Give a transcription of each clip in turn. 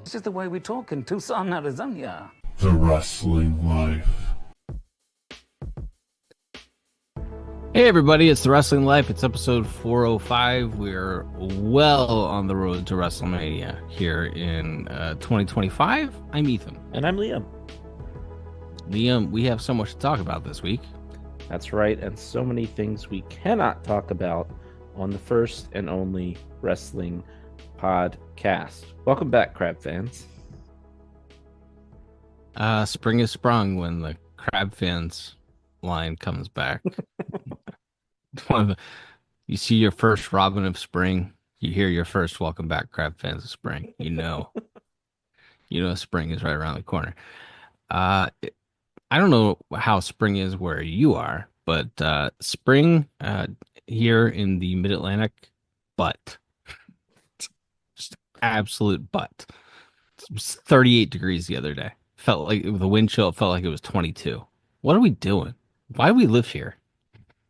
This is the way we talk in Tucson, Arizona. The Wrestling Life. Hey everybody, it's The Wrestling Life. It's episode 405. We're well on the road to WrestleMania here in 2025. I'm Ethan. And I'm Liam. Liam, we have so much to talk about this week. That's right, and so many things we cannot talk about on the first and only wrestling podcast. Welcome back, Crab fans. Spring is sprung when the Crab fans line comes back. You see your first Robin of Spring. You hear your first Welcome Back, Crab fans of Spring. You know spring is right around the corner. I don't know how spring is where you are, but spring here in the Mid-Atlantic, but just absolute butt. It was 38 degrees the other day. Felt like with a wind chill, it felt like it was 22. What are we doing? Why do we live here?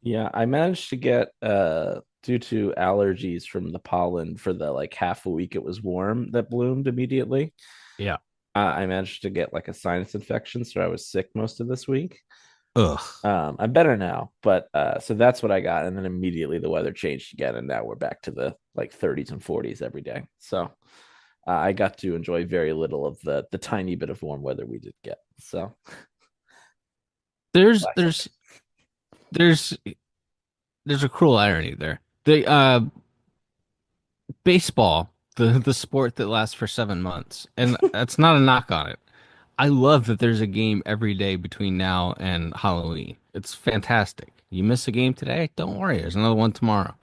Yeah, I managed to get due to allergies from the pollen for the half a week it was warm that bloomed immediately. Yeah. I managed to get a sinus infection, so I was sick most of this week. Ugh. I'm better now, but so that's what I got, and then immediately the weather changed again, and now we're back to the 30s and 40s every day. So I got to enjoy very little of the tiny bit of warm weather we did get. So there's a cruel irony there. The baseball, the sport that lasts for 7 months, and that's not a knock on it. I love that there's a game every day between now and Halloween. It's fantastic. You miss a game today? Don't worry. There's another one tomorrow.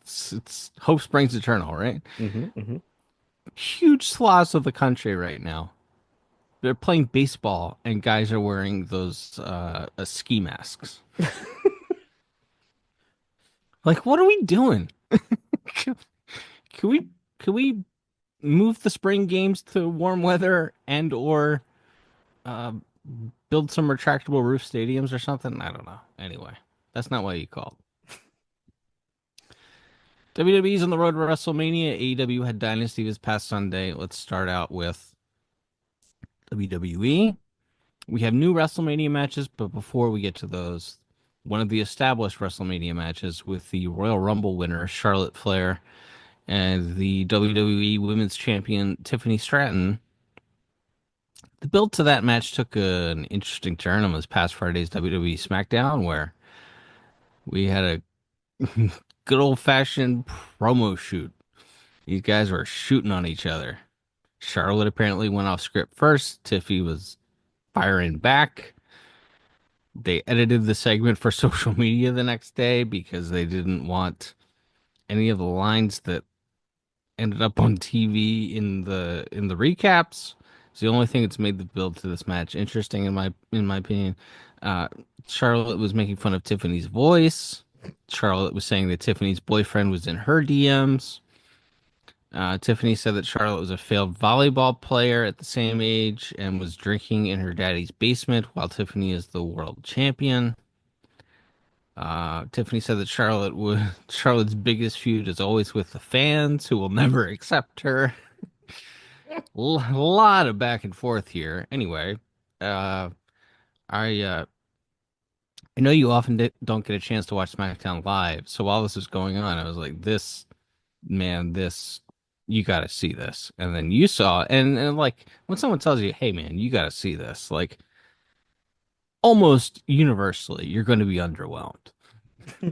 It's hope springs eternal, right? Huge swaths of the country right now. They're playing baseball, and guys are wearing those ski masks. What are we doing? Can we move the spring games to warm weather and or build some retractable roof stadiums or something? I don't know. Anyway, that's not what you called. WWE's on the road to WrestleMania. AEW had Dynasty this past Sunday. Let's start out with WWE. We have new WrestleMania matches, but before we get to those, one of the established WrestleMania matches with the Royal Rumble winner, Charlotte Flair, and the WWE Women's Champion, Tiffany Stratton. The build to that match took an interesting turn on this past Friday's WWE SmackDown, where we had a good old-fashioned promo shoot. These guys were shooting on each other. Charlotte apparently went off script first. Tiffy was firing back. They edited the segment for social media the next day because they didn't want any of the lines that ended up on TV in the recaps. It's the only thing that's made the build to this match interesting in my opinion. Charlotte was making fun of Tiffany's voice. Charlotte was saying that Tiffany's boyfriend was in her DMs. Tiffany said that Charlotte was a failed volleyball player at the same age and was drinking in her daddy's basement while Tiffany is the world champion. Tiffany said that Charlotte's biggest feud is always with the fans who will never accept her. A lot of back and forth here. Anyway, I know you often don't get a chance to watch SmackDown live, so while this was going on, I was like, this you got to see this. And then you saw, and when someone tells you, hey man, you got to see this, almost universally, you're going to be underwhelmed.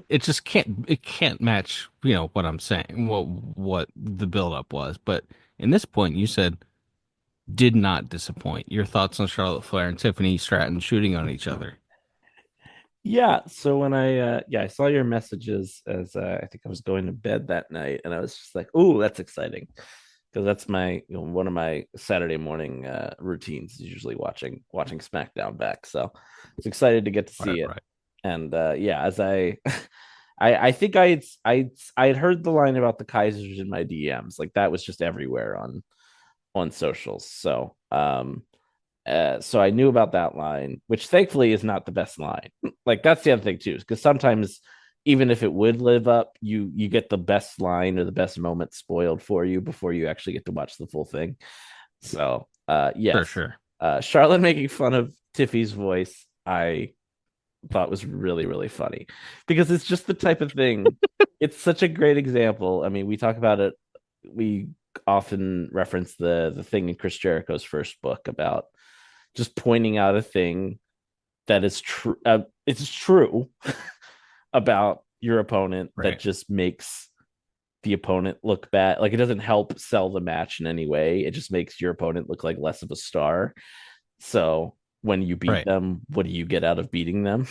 It can't match, what I'm saying, what the buildup was. But in this point, you said did not disappoint. Your thoughts on Charlotte Flair and Tiffany Stratton shooting on each other? Yeah, so when I saw your messages as I think I was going to bed that night, and I was just like, "Oh, that's exciting," because that's my one of my Saturday morning routines is usually watching SmackDown back. So it's excited to get to see it. Right. And as I think I had heard the line about the Kaisers in my DMs, that was just everywhere on socials. So so I knew about that line, which thankfully is not the best line. That's the other thing too, because sometimes even if it would live up, you get the best line or the best moment spoiled for you before you actually get to watch the full thing. So, For yes, sure. Charlotte making fun of Tiffy's voice, I thought was really, really funny because it's just the type of thing. It's such a great example. I mean, we talk about it. We often reference the thing in Chris Jericho's first book about just pointing out a thing that is true. It's true about your opponent that Right. just makes the opponent look bad. Like it doesn't help sell the match in any way. It just makes your opponent look like less of a star. So when you beat Right. them, what do you get out of beating them?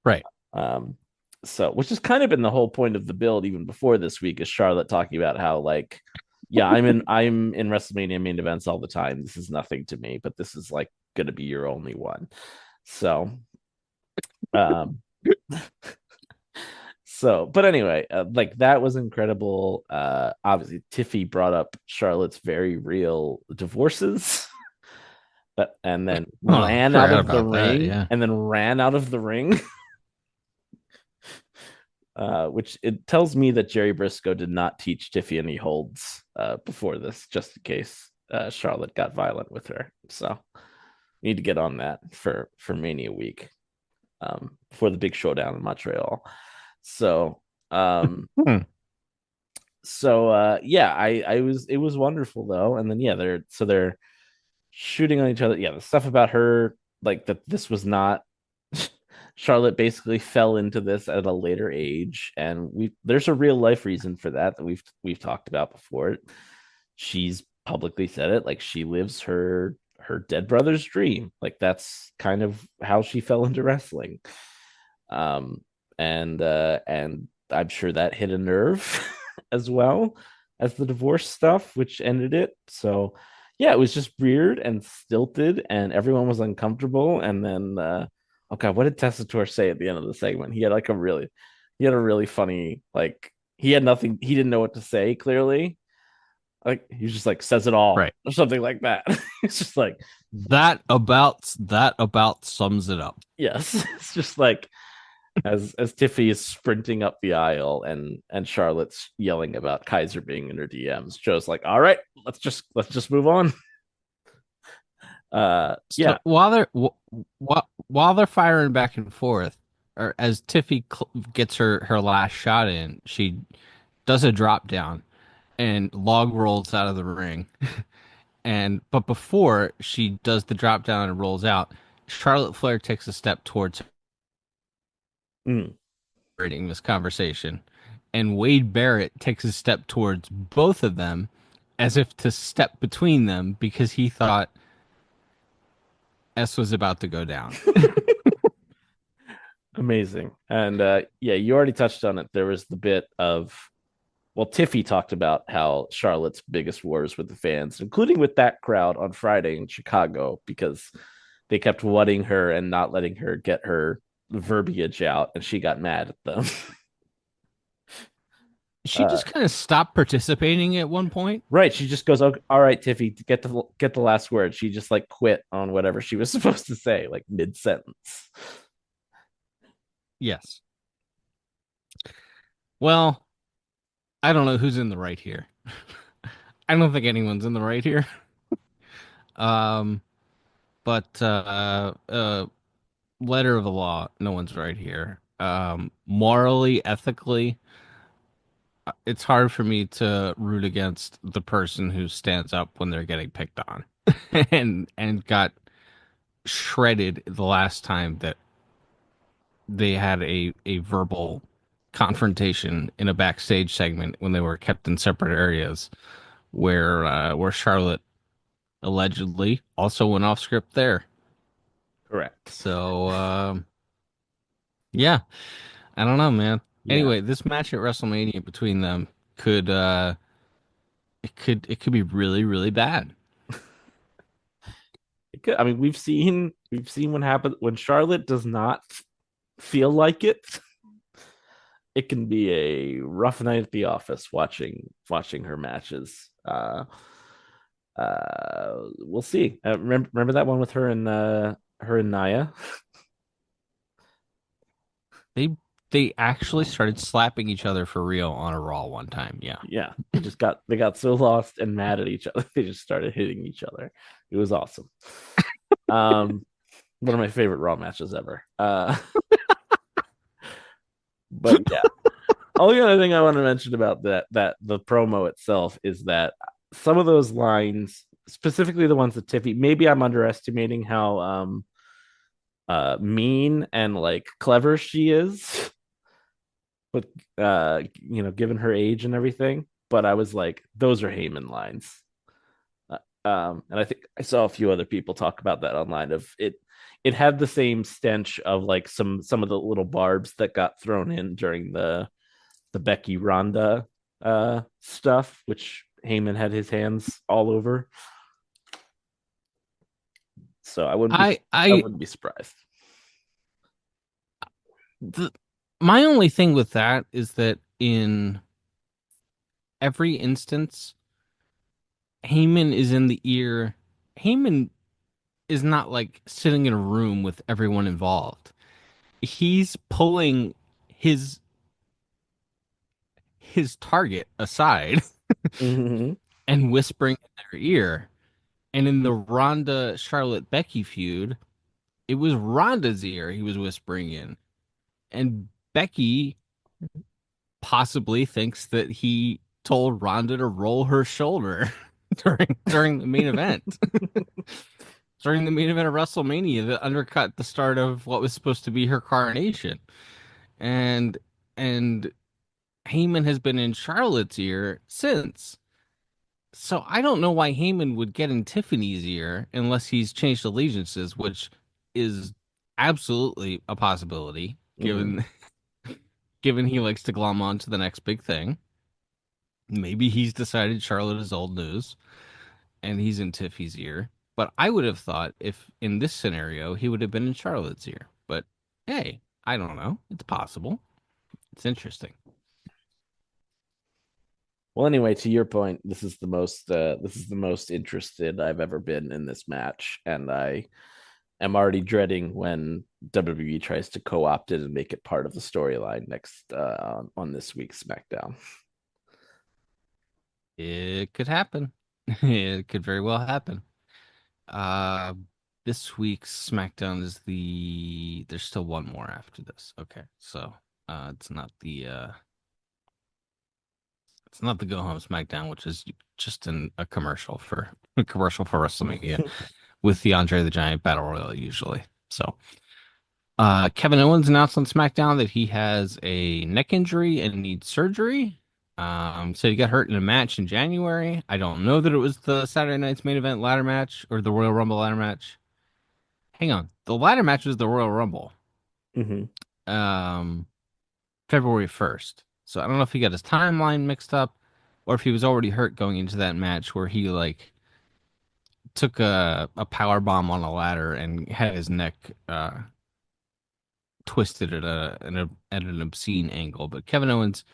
Right. Um, so which has kind of been the whole point of the build even before this week is Charlotte talking about how like, yeah, I'm in WrestleMania main events all the time. This is nothing to me, but this is like gonna be your only one. So um but anyway, like that was incredible. Obviously Tiffy brought up Charlotte's very real divorces. And then Oh, I ran out forgot of the about that. ring Yeah. and then ran out of the ring. Which it tells me that Jerry Briscoe did not teach Tiffy any holds before this, just in case Charlotte got violent with her. So need to get on that for Mania week, for the big showdown in Montreal. So Hmm. yeah, I was it was wonderful though. And then yeah, they're shooting on each other. Yeah, the stuff about her, like that this was not Charlotte basically fell into this at a later age, and we there's a real life reason for that we've talked about before. She's publicly said it, like she lives her dead brother's dream. Like that's kind of how she fell into wrestling. Um and I'm sure that hit a nerve as well as the divorce stuff, which ended it. So yeah, it was just weird and stilted, and everyone was uncomfortable. And then, oh god, what did Tessitore say at the end of the segment? He had a really funny, like he had nothing, he didn't know what to say. Clearly, like he was just like says it all Right. or something like that. It's just like That about sums it up. yes, it's just like as Tiffy is sprinting up the aisle and Charlotte's yelling about Kaiser being in her DMs. Joe's like, all right, let's just move on. So Yeah. while they're firing back and forth, or as Tiffy gets her last shot in, she does a drop down and Log rolls out of the ring. And but before she does the drop down and rolls out, Charlotte Flair takes a step towards Mm. this conversation, and Wade Barrett takes a step towards both of them, as if to step between them because he thought S was about to go down. Amazing. And yeah, you already touched on it. There was the bit of well, Tiffy talked about how Charlotte's biggest wars with the fans, including with that crowd on Friday in Chicago, because they kept wutting her and not letting her get her verbiage out, and she got mad at them. She just kind of stopped participating at one point. Right. She just goes, okay, all right, Tiffy, get the last word. She just like quit on whatever she was supposed to say, like mid sentence. Yes. Well, I don't know who's in the right here. I don't think anyone's in the right here. Um, but letter of the law, no one's right here. Morally, ethically, it's hard for me to root against the person who stands up when they're getting picked on and got shredded the last time that they had a verbal confrontation in a backstage segment when they were kept in separate areas where Charlotte allegedly also went off script there. Correct. So yeah, I don't know, man. Yeah. Anyway, this match at WrestleMania between them could it could be really really bad. I mean, we've seen what happens when Charlotte does not feel like it. It can be a rough night at the office watching her matches. We'll see. Remember that one with her and Naya? They They actually started slapping each other for real on a Raw one time. Yeah. Yeah, they got so lost and mad at each other, they just started hitting each other. It was awesome. Um, one of my favorite Raw matches ever. But yeah, only other thing I want to mention about that the promo itself is that some of those lines, specifically the ones that Tiffy, maybe I'm underestimating how mean and like clever she is, but given her age and everything. But I was like, those are Heyman lines. And I think I saw a few other people talk about that online. Of it, it had the same stench of like some of the little barbs that got thrown in during the Becky Ronda stuff, which Heyman had his hands all over. So I I I wouldn't be surprised. the, my only thing with that is that in every instance, Heyman is in the ear. Heyman is not like sitting in a room with everyone involved. He's pulling his his target aside Mm-hmm. and whispering in their ear. And in the Ronda Charlotte Becky feud, it was Ronda's ear he was whispering in. And Becky possibly thinks that he told Ronda to roll her shoulder during the main event. During the main event of WrestleMania that undercut the start of what was supposed to be her coronation. And and Heyman has been in Charlotte's ear since. So I don't know why Heyman would get in Tiffany's ear unless he's changed allegiances, which is absolutely a possibility, Mm-hmm. given he likes to glom on to the next big thing. Maybe he's decided Charlotte is old news and he's in Tiffy's ear. But I would have thought if in this scenario he would have been in Charlotte's ear. But hey, I don't know. It's possible. It's interesting. Well, anyway, to your point, this is the most interested I've ever been in this match, and I am already dreading when WWE tries to co-opt it and make it part of the storyline next on this week's SmackDown. It could happen. It could very well happen. Uh, this week's SmackDown is there's still one more after this. Okay. So, it's not the go home SmackDown, which is just a commercial for a commercial for WrestleMania with the Andre the Giant Battle Royal usually. So, Kevin Owens announced on SmackDown that he has a neck injury and needs surgery. So he got hurt in a match in January. I don't know that it was the Saturday night's main event ladder match or the Royal Rumble ladder match. Hang on. The ladder match was the Royal Rumble. Mm-hmm. Um, February 1st. So I don't know if he got his timeline mixed up or if he was already hurt going into that match where he like took a power bomb on a ladder and had his neck twisted at an obscene angle. But Kevin Owens,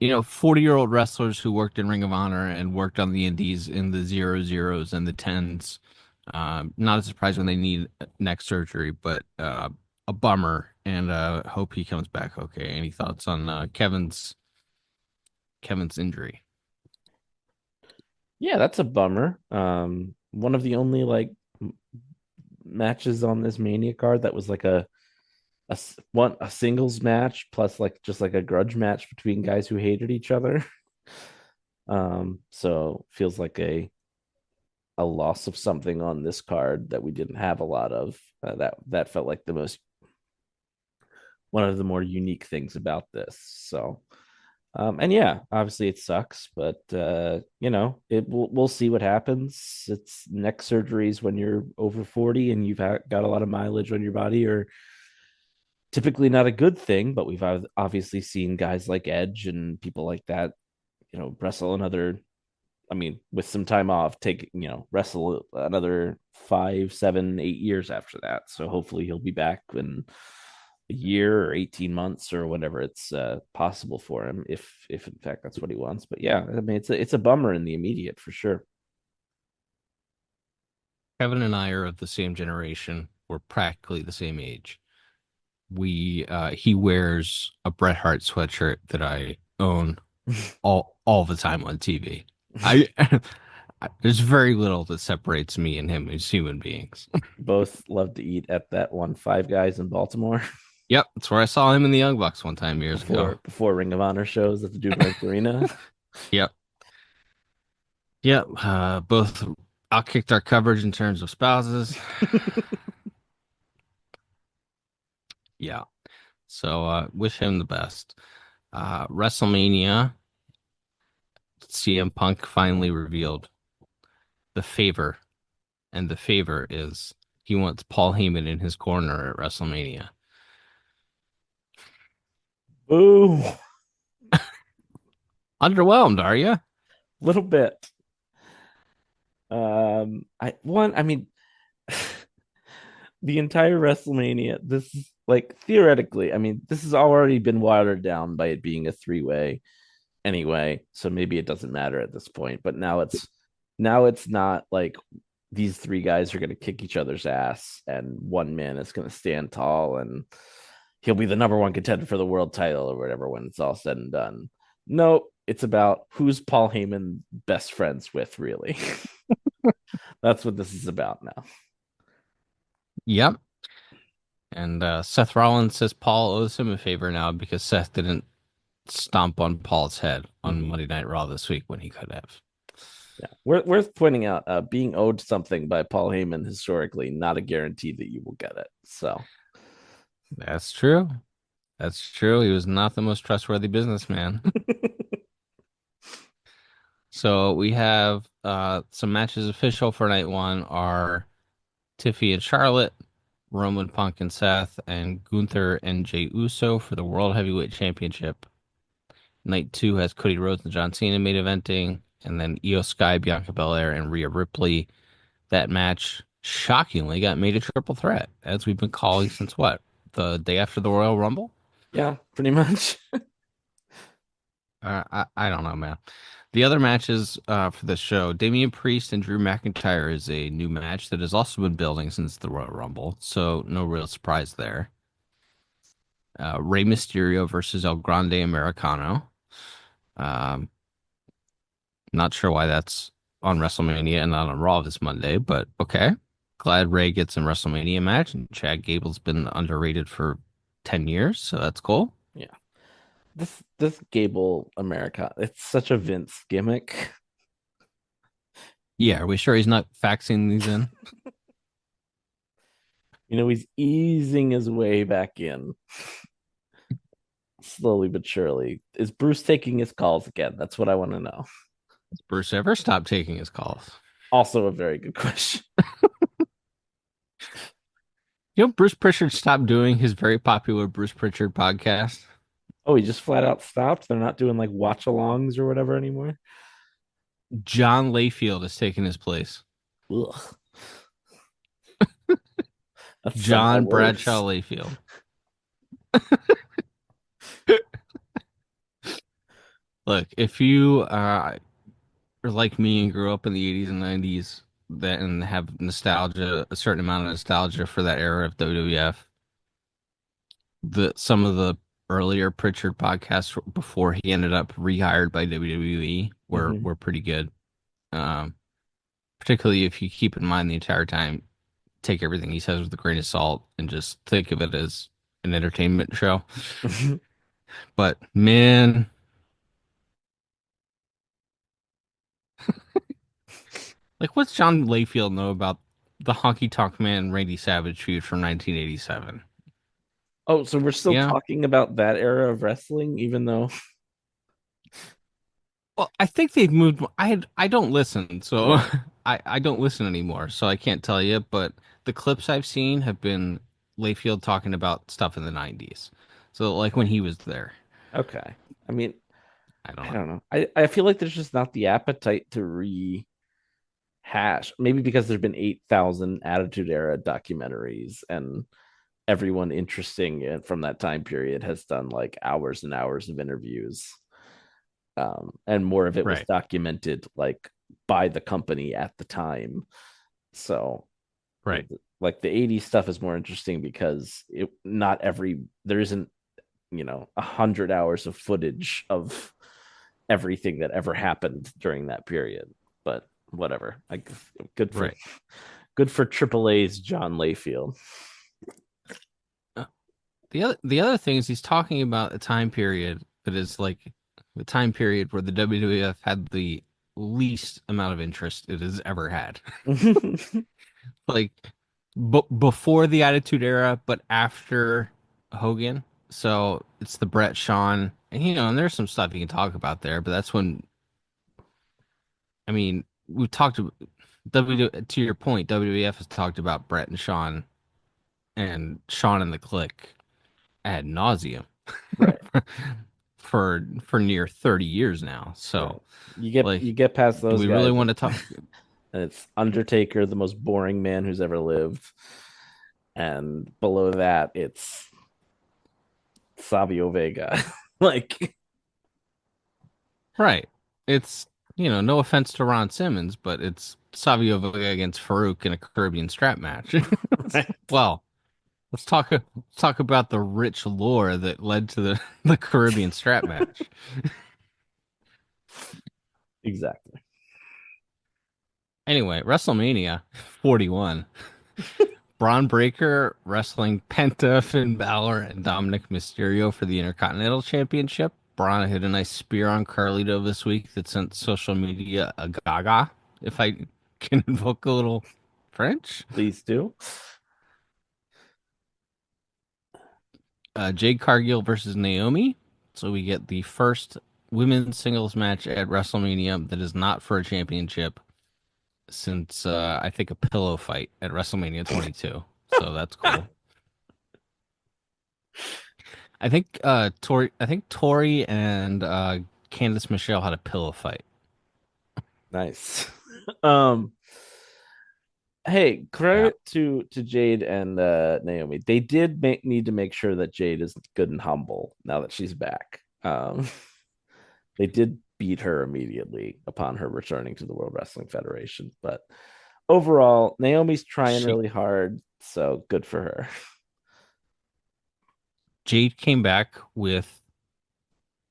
40-year-old wrestlers who worked in Ring of Honor and worked on the indies in the 00s and the 10s. Not a surprise when they need neck surgery, but a bummer. And hope he comes back okay. Any thoughts on Kevin's injury? Yeah, that's a bummer. One of the only like matches on this Mania card that was like a singles match plus like just like a grudge match between guys who hated each other. So feels like a loss of something on this card that we didn't have a lot of. That felt like the most one of the more unique things about this. So, and yeah, obviously it sucks, but we'll see what happens. It's neck surgeries when you're over 40 and got a lot of mileage on your body, or typically not a good thing. But we've obviously seen guys like Edge and people like that, wrestle another. I mean, with some time off, wrestle another 5, 7, 8 years after that. So hopefully he'll be back in a year or 18 months or whatever it's possible for him, if in fact that's what he wants. But yeah, I mean, it's a bummer in the immediate for sure. Kevin and I are of the same generation. We're practically the same age. he wears a Bret Hart sweatshirt that I own all the time on TV. I there's very little that separates me and him as human beings. Both love to eat at that one Five Guys in Baltimore Yep, that's where I saw him in the Young Bucks one time years ago. before Ring of Honor shows at the Dubrovnik Arena. Yep, yep. Both outkicked our coverage in terms of spouses. Yeah. So wish him the best. WrestleMania, CM Punk finally revealed the favor, and the favor is he wants Paul Heyman in his corner at WrestleMania. Ooh, Underwhelmed, are you? little bit. I mean, the entire WrestleMania. This is like theoretically. I mean, this has already been watered down by it being a three-way anyway, so maybe it doesn't matter at this point. But now it's not like these three guys are going to kick each other's ass, and one man is going to stand tall and he'll be the number one contender for the world title or whatever when it's all said and done. No, it's about who's Paul Heyman best friends with, really. That's what this is about now. Yep. And Seth Rollins says Paul owes him a favor now because Seth didn't stomp on Paul's head on Mhm. Monday Night Raw this week when he could have. Yeah, worth pointing out, being owed something by Paul Heyman historically not a guarantee that you will get it. So That's true. That's true. He was not the most trustworthy businessman. So we have some matches official for night one are Tiffy and Charlotte, Roman Punk and Seth, and Gunther and Jey Uso for the World Heavyweight Championship. Night two has Cody Rhodes and John Cena main eventing, and then Io Sky, Bianca Belair, and Rhea Ripley. That match shockingly got made a triple threat, as we've been calling since what? The day after the Royal Rumble? yeah, pretty much. I don't know, man. The other matches for this show, Damian Priest and Drew McIntyre is a new match that has also been building since the Royal Rumble, so no real surprise there. Rey Mysterio versus El Grande Americano. Um, Not sure why that's on WrestleMania and not on Raw this Monday, but okay. Glad Rey gets in WrestleMania match, and Chad Gable's been underrated for 10 years, so that's cool. Yeah, this Gable America, it's such a Vince gimmick. Yeah, are we sure he's not faxing these in? He's easing his way back in slowly but surely. Is Bruce taking his calls again? That's what I want to know. Has Bruce ever stopped taking his calls? Also, a very good question. Bruce Pritchard stopped doing his very popular Bruce Pritchard podcast. Oh, he just flat out stopped. They're not doing like watch alongs or whatever anymore. John Layfield has taken his place. Ugh. That's somehow John worse. Bradshaw Layfield. Look, if you are like me and grew up in the 80s and 90s and have nostalgia, a certain amount of nostalgia for that era of WWF, some of the earlier Pritchard podcasts before he ended up rehired by WWE were pretty good. Um, Particularly if you keep in mind the entire time, take everything he says with a grain of salt and just think of it as an entertainment show. But man, like what's John Layfield know about the Honky Tonk Man Randy Savage feud from 1987? Oh, so we're still Yeah. talking about that era of wrestling, even though. Well, I think they've moved. I don't listen, so Right. I don't listen anymore, so I can't tell you. But the clips I've seen have been Layfield talking about stuff in the 90s. So like when he was there. Okay. I mean, I don't I know. don't know. I feel like there's just not the appetite to rehash. Maybe because there's been 8,000 Attitude Era documentaries and everyone interesting from that time period has done like hours and hours of interviews. And more of it was Right. documented like by the company at the time. So Right. like the 80s stuff is more interesting because it not every there isn't 100 hours of footage of everything that ever happened during that period. But whatever, like good for Right. good for AAA's John Layfield. Uh, the other thing is he's talking about a time period that is like the time period where the WWF had the least amount of interest it has ever had. Like before the Attitude Era, but after Hogan. So it's the Brett Shawn, and and there's some stuff you can talk about there, but that's when I mean we've talked about to your point, WWF has talked about Brett and Shawn and Shawn and the Click ad nauseum Right. for near 30 years now. Right. So You like, get past do those we really guys, want to talk? and it's Undertaker, the most boring man who's ever lived, and below that, it's Savio Vega. like, Right. It's, no offense to Ron Simmons, but it's Savio Vega against Farouk in a Caribbean strap match. right. Well, let's talk about the rich lore that led to the Caribbean strap match. Exactly. Anyway, WrestleMania 41. Braun Breaker wrestling Penta, Finn Balor, and Dominic Mysterio for the Intercontinental Championship. Braun hit a nice spear on Carlito this week that sent social media a gaga, if I can invoke a little French. Please do. Jade Cargill versus Naomi. So we get the first women's singles match at WrestleMania that is not for a championship since I think a pillow fight at WrestleMania 22. So that's cool. I think Tori and Candice Michelle had a pillow fight. Nice. um, hey, Yeah. credit to Jade and Naomi. They did need to make sure that Jade is good and humble now that she's back. They did beat her immediately upon her returning to the World Wrestling Federation, but overall, Naomi's trying She really hard, so good for her. Jade came back with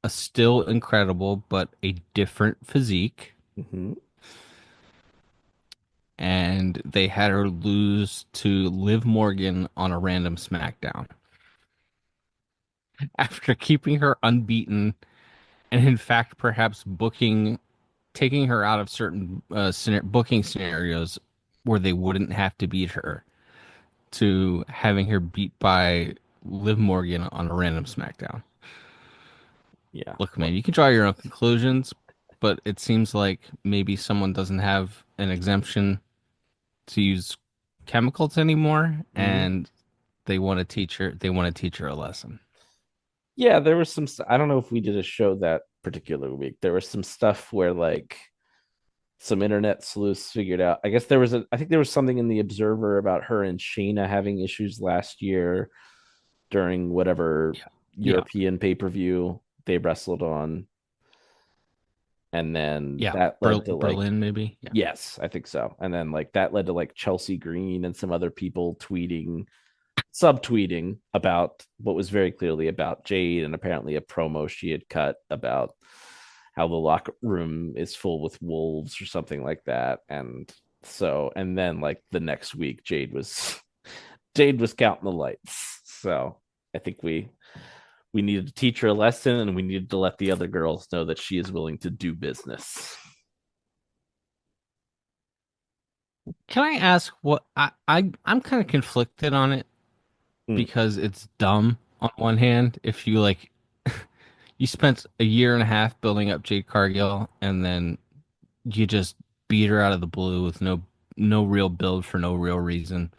a still incredible but a different physique, Mm-hmm. and they had her lose to Liv Morgan on a random SmackDown after keeping her unbeaten and in fact perhaps taking her out of certain booking scenarios where they wouldn't have to beat her to having her beat by Liv Morgan on a random SmackDown. Yeah. Look, man, Well, you can draw your own conclusions, but it seems like maybe someone doesn't have an exemption to use chemicals anymore, mhm. and they want to teach her. They want to teach her a lesson. Yeah, there was some. I don't know if we did a show that particular week. There was some stuff where like some internet sleuths figured out. I guess there was a. I think there was something in the Observer about her and Shayna having issues last year during whatever Yeah, yeah, European pay per view they wrestled on, and then yeah. that led to like Berlin, maybe. Yeah, yes, I think so, and then like that led to like Chelsea Green and some other people tweeting subtweeting about what was very clearly about Jade and apparently a promo she had cut about how the locker room is full with wolves or something like that. And then like the next week, Jade was counting the lights. So I think we needed to teach her a lesson and we needed to let the other girls know that she is willing to do business. can I ask what I'm kind of conflicted on it Mm, because it's dumb on one hand. If you like, you spent a year and a half building up Jade Cargill, and then you just beat her out of the blue with no real build for no real reason.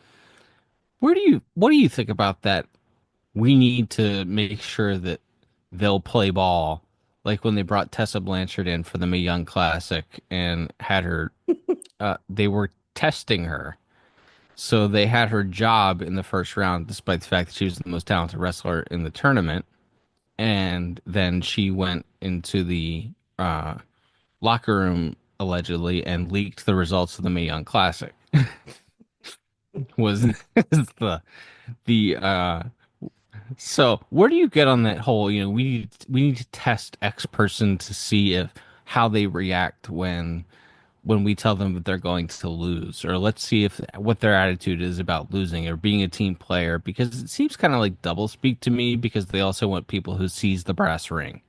What do you think about that? We need to make sure that they'll play ball, like when they brought Tessa Blanchard in for the Mae Young Classic and had her. They were testing her, so they had her job in the first round, despite the fact that she was the most talented wrestler in the tournament. And then she went into the locker room allegedly and leaked the results of the Mae Young Classic. was is the so where do you get on that whole, we need to test X person to see if how they react when we tell them that they're going to lose, or let's see if what their attitude is about losing or being a team player, because it seems kind of like double speak to me because they also want people who sees the brass ring.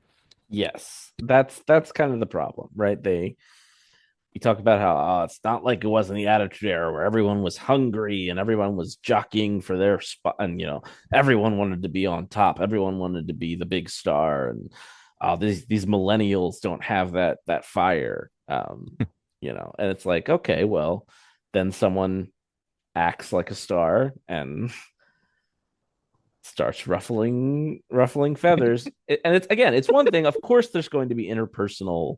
Yes, that's kind of the problem, right? You talk about how it's not like it was in the Attitude Era where everyone was hungry and everyone was jockeying for their spot, and everyone wanted to be on top, everyone wanted to be the big star, and these millennials don't have that fire, and it's like, okay, well, then someone acts like a star and starts ruffling feathers. And it's one thing, of course there's going to be interpersonal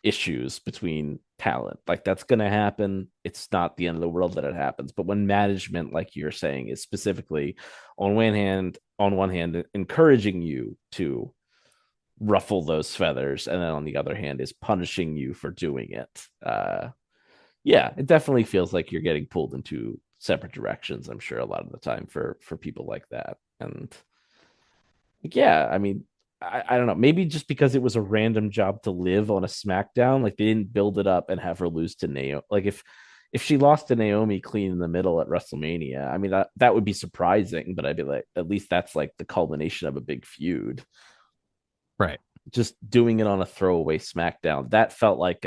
issues between talent. Like that's going to happen. It's not the end of the world that it happens. But when management, like you're saying, is specifically on one hand encouraging you to ruffle those feathers, and then on the other hand is punishing you for doing it. Yeah, it definitely feels like you're getting pulled into separate directions, I'm sure, a lot of the time for people like that. And yeah, I mean, I don't know. Maybe just because it was a random job to live on a SmackDown, like they didn't build it up and have her lose to Naomi. Like if she lost to Naomi clean in the middle at WrestleMania, I mean that would be surprising, but I'd be like, at least that's like the culmination of a big feud. Right. Just doing it on a throwaway SmackDown, that felt like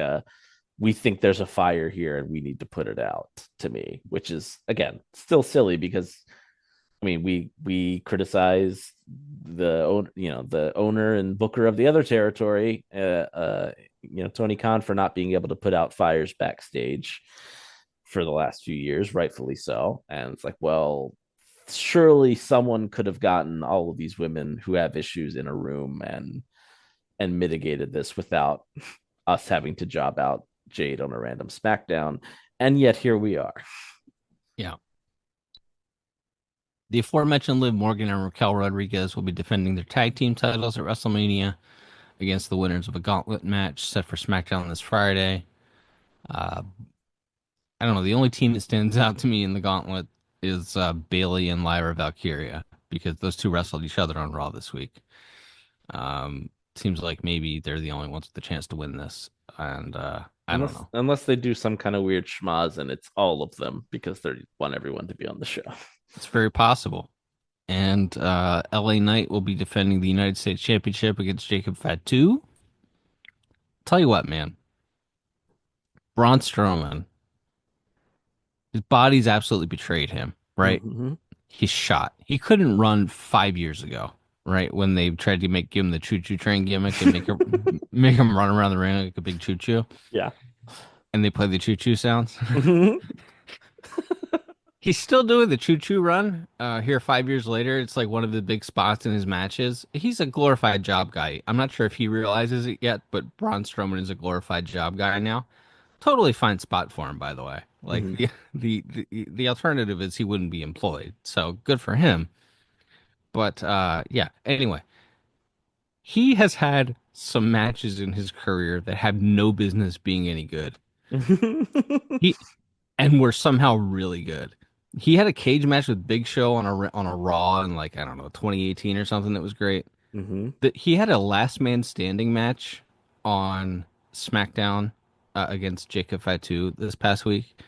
we think there's a fire here and we need to put it out to me, which is again still silly because I mean, we criticize the owner and booker of the other territory, Tony Khan, for not being able to put out fires backstage for the last few years, rightfully so. And it's like, well, surely someone could have gotten all of these women who have issues in a room and mitigated this without us having to job out Jade on a random SmackDown. And yet here we are. Yeah. The aforementioned Liv Morgan and Raquel Rodriguez will be defending their tag team titles at WrestleMania against the winners of a gauntlet match set for SmackDown this Friday. Uh, I don't know. The only team that stands out to me in the gauntlet is Bailey and Lyra Valkyria, because those two wrestled each other on Raw this week. Seems like maybe they're the only ones with the chance to win this, and I don't know. Unless they do some kind of weird schmaz and it's all of them because they want everyone to be on the show. It's very possible. And LA Knight will be defending the United States Championship against Jacob Fatu. Tell you what, man. Braun Strowman, his body's absolutely betrayed him, right? Mm-hmm. He's shot. He couldn't run 5 years ago, right? When they tried to give him the choo-choo train gimmick and make him run around the ring like a big choo-choo. Yeah. And they play the choo-choo sounds. Mm-hmm. He's still doing the choo-choo run here 5 years later. It's like one of the big spots in his matches. He's a glorified job guy. I'm not sure if he realizes it yet, but Braun Strowman is a glorified job guy now. Totally fine spot for him, by the way. Like Mm-hmm. the alternative is he wouldn't be employed. So good for him. But yeah, anyway, he has had some matches in his career that have no business being any good. He and were somehow really good. He had a cage match with Big Show on a Raw in, like, I don't know, 2018 or something, that was great. Mm-hmm. That he had a last man standing match on SmackDown against Jacob Fatu this past week. It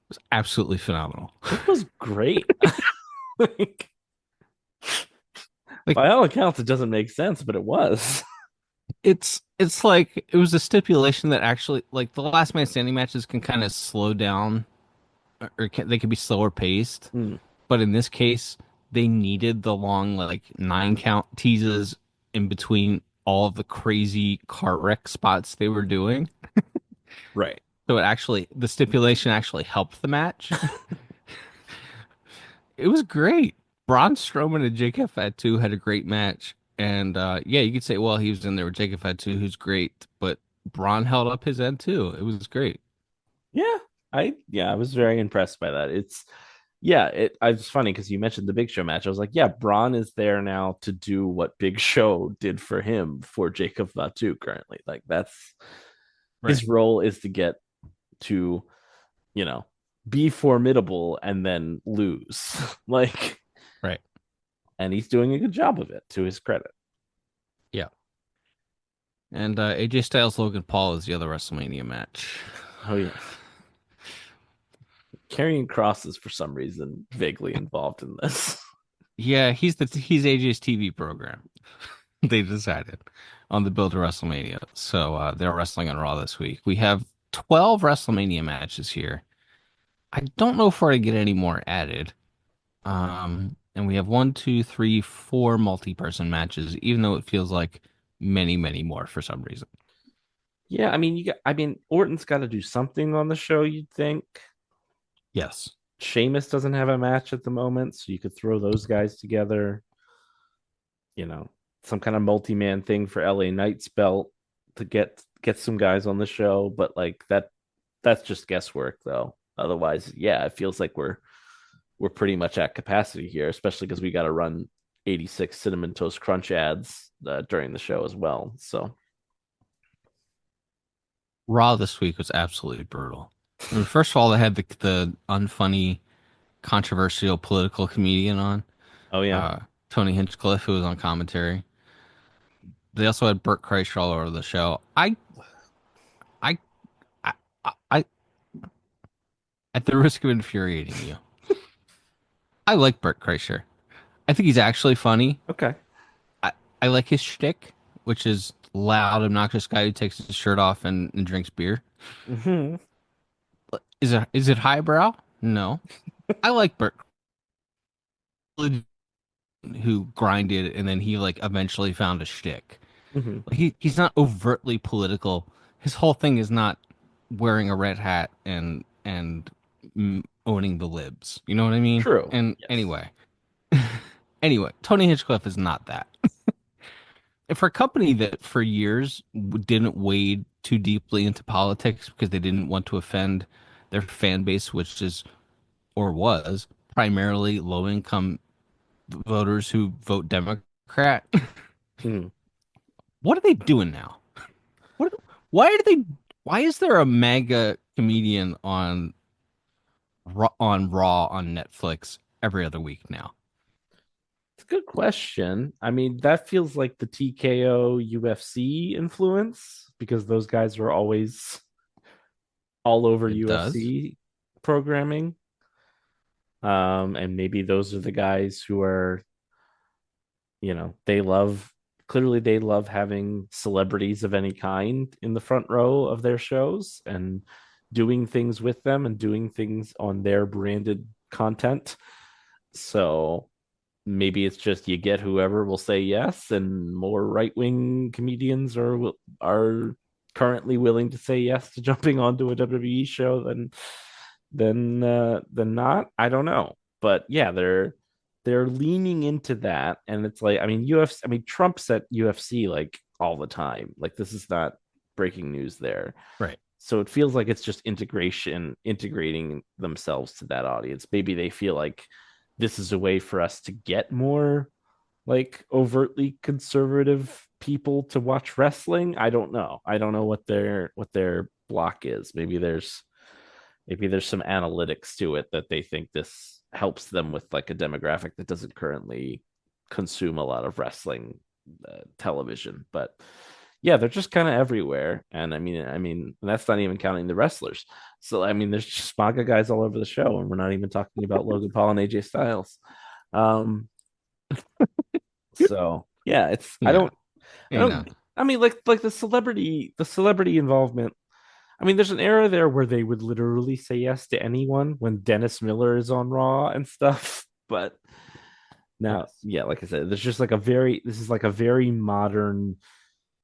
was absolutely phenomenal. It was great. like, Like by all accounts, it doesn't make sense, but it was. it's like it was a stipulation that actually, like, the last man standing matches can kind of slow down, or they can be slower paced. Mm, But in this case, they needed the long, like, 9 count teases in between all of the crazy cart wreck spots they were doing. right. So the stipulation actually helped the match. It was great. Braun Strowman and Jake Fatu had a great match. And yeah, you could say, well, he was in there with Jake Fatu, who's great, but Braun held up his end too. It was great. Yeah. I was very impressed by that. I was funny because you mentioned the Big Show match. I was like, yeah, Braun is there now to do what Big Show did for him for Jacob Fatu currently. Like that's Right. his role is to get to, you know, be formidable and then lose. Like, Right. and he's doing a good job of it to his credit. Yeah. And AJ Styles Logan Paul is the other WrestleMania match. Oh yeah. Karrion Cross is for some reason vaguely involved in this. Yeah, he's AJ's TV program. They decided on the build to WrestleMania. So they're wrestling on Raw this week. We have 12 WrestleMania matches here. I don't know if we're gonna get any more added. And we have one, two, three, four multi-person matches, even though it feels like many, many more for some reason. Yeah, I mean, Orton's got to do something on the show, you'd think. Yes. Sheamus doesn't have a match at the moment, so you could throw those guys together. You know, some kind of multi-man thing for LA Knight's belt to get some guys on the show, but like that's just guesswork though. Otherwise, yeah, it feels like we're pretty much at capacity here, especially because we got to run 86 cinnamon toast crunch ads during the show as well. So Raw this week was absolutely brutal. I mean, first of all, they had the unfunny, controversial political comedian on, oh yeah. uh, Tony Hinchcliffe, who was on commentary. They also had Burt Kreischer all over the show. I, I, I, at the risk of infuriating you, I like Burt Kreischer. I think he's actually funny. Okay. I, I like his shtick, which is loud, obnoxious guy who takes his shirt off and drinks beer. Mm-hmm. Is it highbrow? No. I like Burt who grinded and then he like eventually found a shtick. Mm-hmm. Like he's not overtly political. His whole thing is not wearing a red hat and owning the libs. You know what I mean? True. And Yes. anyway, Tony Hinchcliffe is not that. And for a company that for years didn't wade too deeply into politics because they didn't want to offend their fan base, which is or was primarily low income voters who vote Democrat. Hmm. What are they doing now? What? Why are they? Why is there a mega comedian on Raw on Netflix every other week now? It's a good question. I mean, that feels like the TKO UFC influence because those guys are always all over It does. UFC programming. And maybe those are the guys who are, they love clearly they love having celebrities of any kind in the front row of their shows and doing things with them and doing things on their branded content. So maybe it's just you get whoever will say yes, and more right wing comedians are currently willing to say yes to jumping onto a WWE show than not. I don't know, but yeah, they're leaning into that, and it's like I mean UFC. I mean Trump's at UFC like all the time. Like this is not breaking news there. Right. So it feels like it's just integrating themselves to that audience. Maybe they feel like this is a way for us to get more like overtly conservative people to watch wrestling. I don't know. I don't know what their block is. Maybe there's some analytics to it that they think this helps them with like a demographic that doesn't currently consume a lot of wrestling television. But yeah, they're just kind of everywhere. And I mean, that's not even counting the wrestlers. So I mean, there's just MAGA guys all over the show, and we're not even talking about Logan Paul and AJ Styles. Um, so yeah, it's Yeah. I You know. don't I mean like the celebrity involvement. I mean, there's an era there where they would literally say yes to anyone when Dennis Miller is on Raw and stuff. But now, Yes. yeah, like I said, this is like a very modern,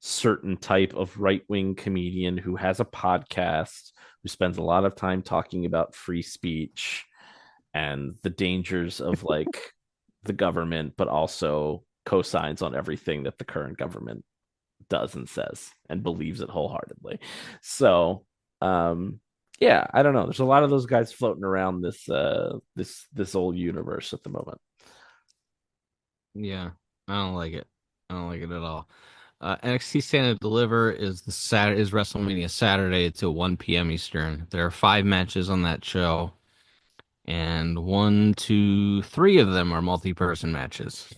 certain type of right wing comedian who has a podcast, who spends a lot of time talking about free speech and the dangers of like the government, but also cosigns on everything that the current government does and says and believes it wholeheartedly. So, yeah, I don't know. There's a lot of those guys floating around this old universe at the moment. Yeah. I don't like it. I don't like it at all. NXT Stand and Deliver is WrestleMania Saturday. It's at 1 p.m. Eastern. There are 5 matches on that show. And one, two, three of them are multi-person matches.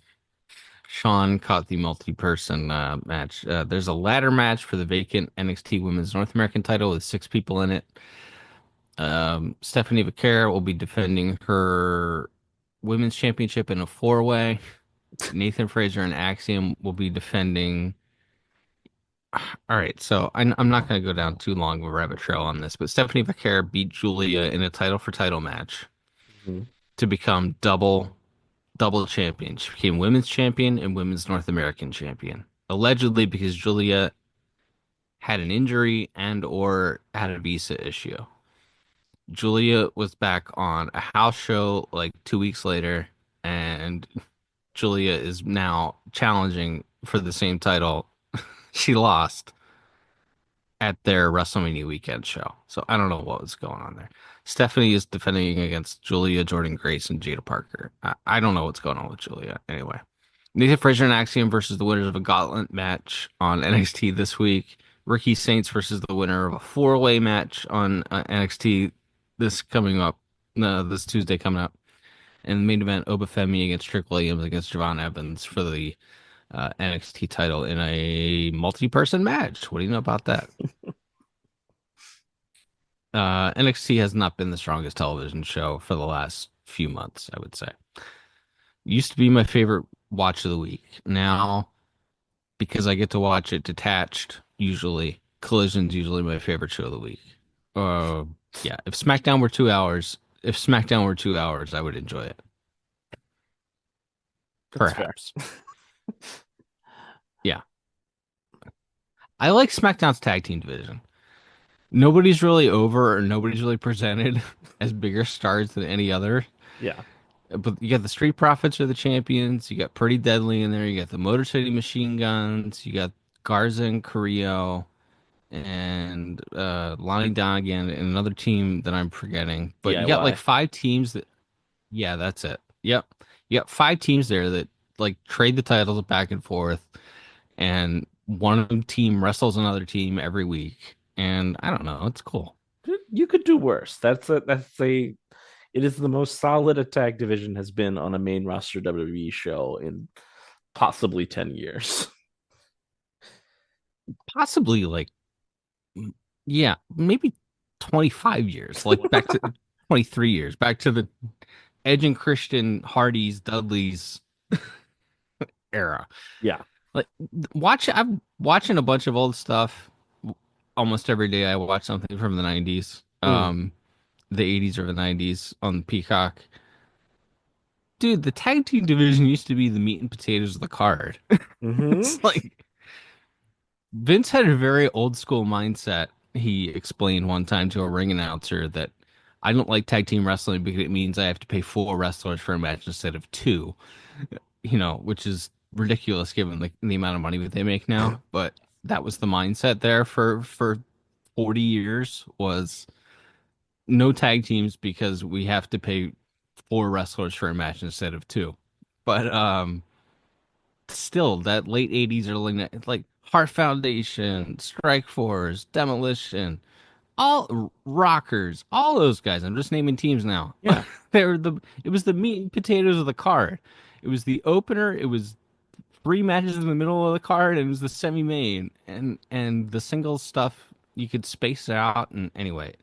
Sean caught the multi-person match. There's a ladder match for the vacant NXT Women's North American title with 6 people in it. Stephanie Vaquera will be defending her women's championship in a four-way. Nathan Fraser and Axiom will be defending. All right, so I'm not going to go down too long of a rabbit trail on this, but Stephanie Vaquera beat Julia in a title for title match Mhm. to become double champion. She became women's champion and women's North American champion. Allegedly because Julia had an injury and or had a visa issue. Julia was back on a house show like 2 weeks later, and Julia is now challenging for the same title she lost at their WrestleMania weekend show. So I don't know what was going on there. Stephanie is defending against Julia, Jordan Grace, and Jada Parker. I don't know what's going on with Julia. Anyway, Nathan Fraser and Axiom versus the winners of a gauntlet match on NXT this week. Ricky Saints versus the winner of a four-way match on NXT this coming up, this Tuesday coming up. And the main event, Obafemi against Trick Williams against Javon Evans for the NXT title in a multi-person match. What do you know about that? NXT has not been the strongest television show for the last few months, I would say. Used to be my favorite watch of the week. Now, because I get to watch it detached, usually, Collision's usually my favorite show of the week. Uh, yeah, if SmackDown were 2 hours, I would enjoy it. That's fair. Perhaps. Yeah. I like SmackDown's tag team division. Nobody's really over or nobody's really presented as bigger stars than any other. Yeah. But you got the Street Profits are the champions. You got Pretty Deadly in there. You got the Motor City Machine Guns. You got Garza and Carrillo and Lonnie Donegan and another team that I'm forgetting. But you got like DIY. 5 teams that, yeah, that's it. Yep. You got 5 teams there that like trade the titles back and forth, and one team wrestles another team every week. And I don't know, it's cool. You could do worse. That's a it is the most solid a tag division has been on a main roster WWE show in possibly 10 years. Possibly like, yeah, maybe 25 years, like back to 23 years, back to the Edge and Christian, Hardys, Dudleys era. Yeah. Like, I'm watching a bunch of old stuff almost every day. I watch something from the 90s, the 80s or the 90s on Peacock. Dude, the tag team division used to be the meat and potatoes of the card. Mm-hmm. It's like Vince had a very old school mindset. He explained one time to a ring announcer that I don't like tag team wrestling because it means I have to pay 4 wrestlers for a match instead of 2, which is ridiculous given the amount of money that they make now. But that was the mindset there for 40 years was no tag teams because we have to pay 4 wrestlers for a match instead of 2. But still, that late 80s, like Heart Foundation, Strike Force, Demolition, all Rockers, all those guys. I'm just naming teams now. Yeah. It was the meat and potatoes of the card. It was the opener. It was 3 matches in the middle of the card, and it was the semi-main, and the singles stuff you could space out. And anyway,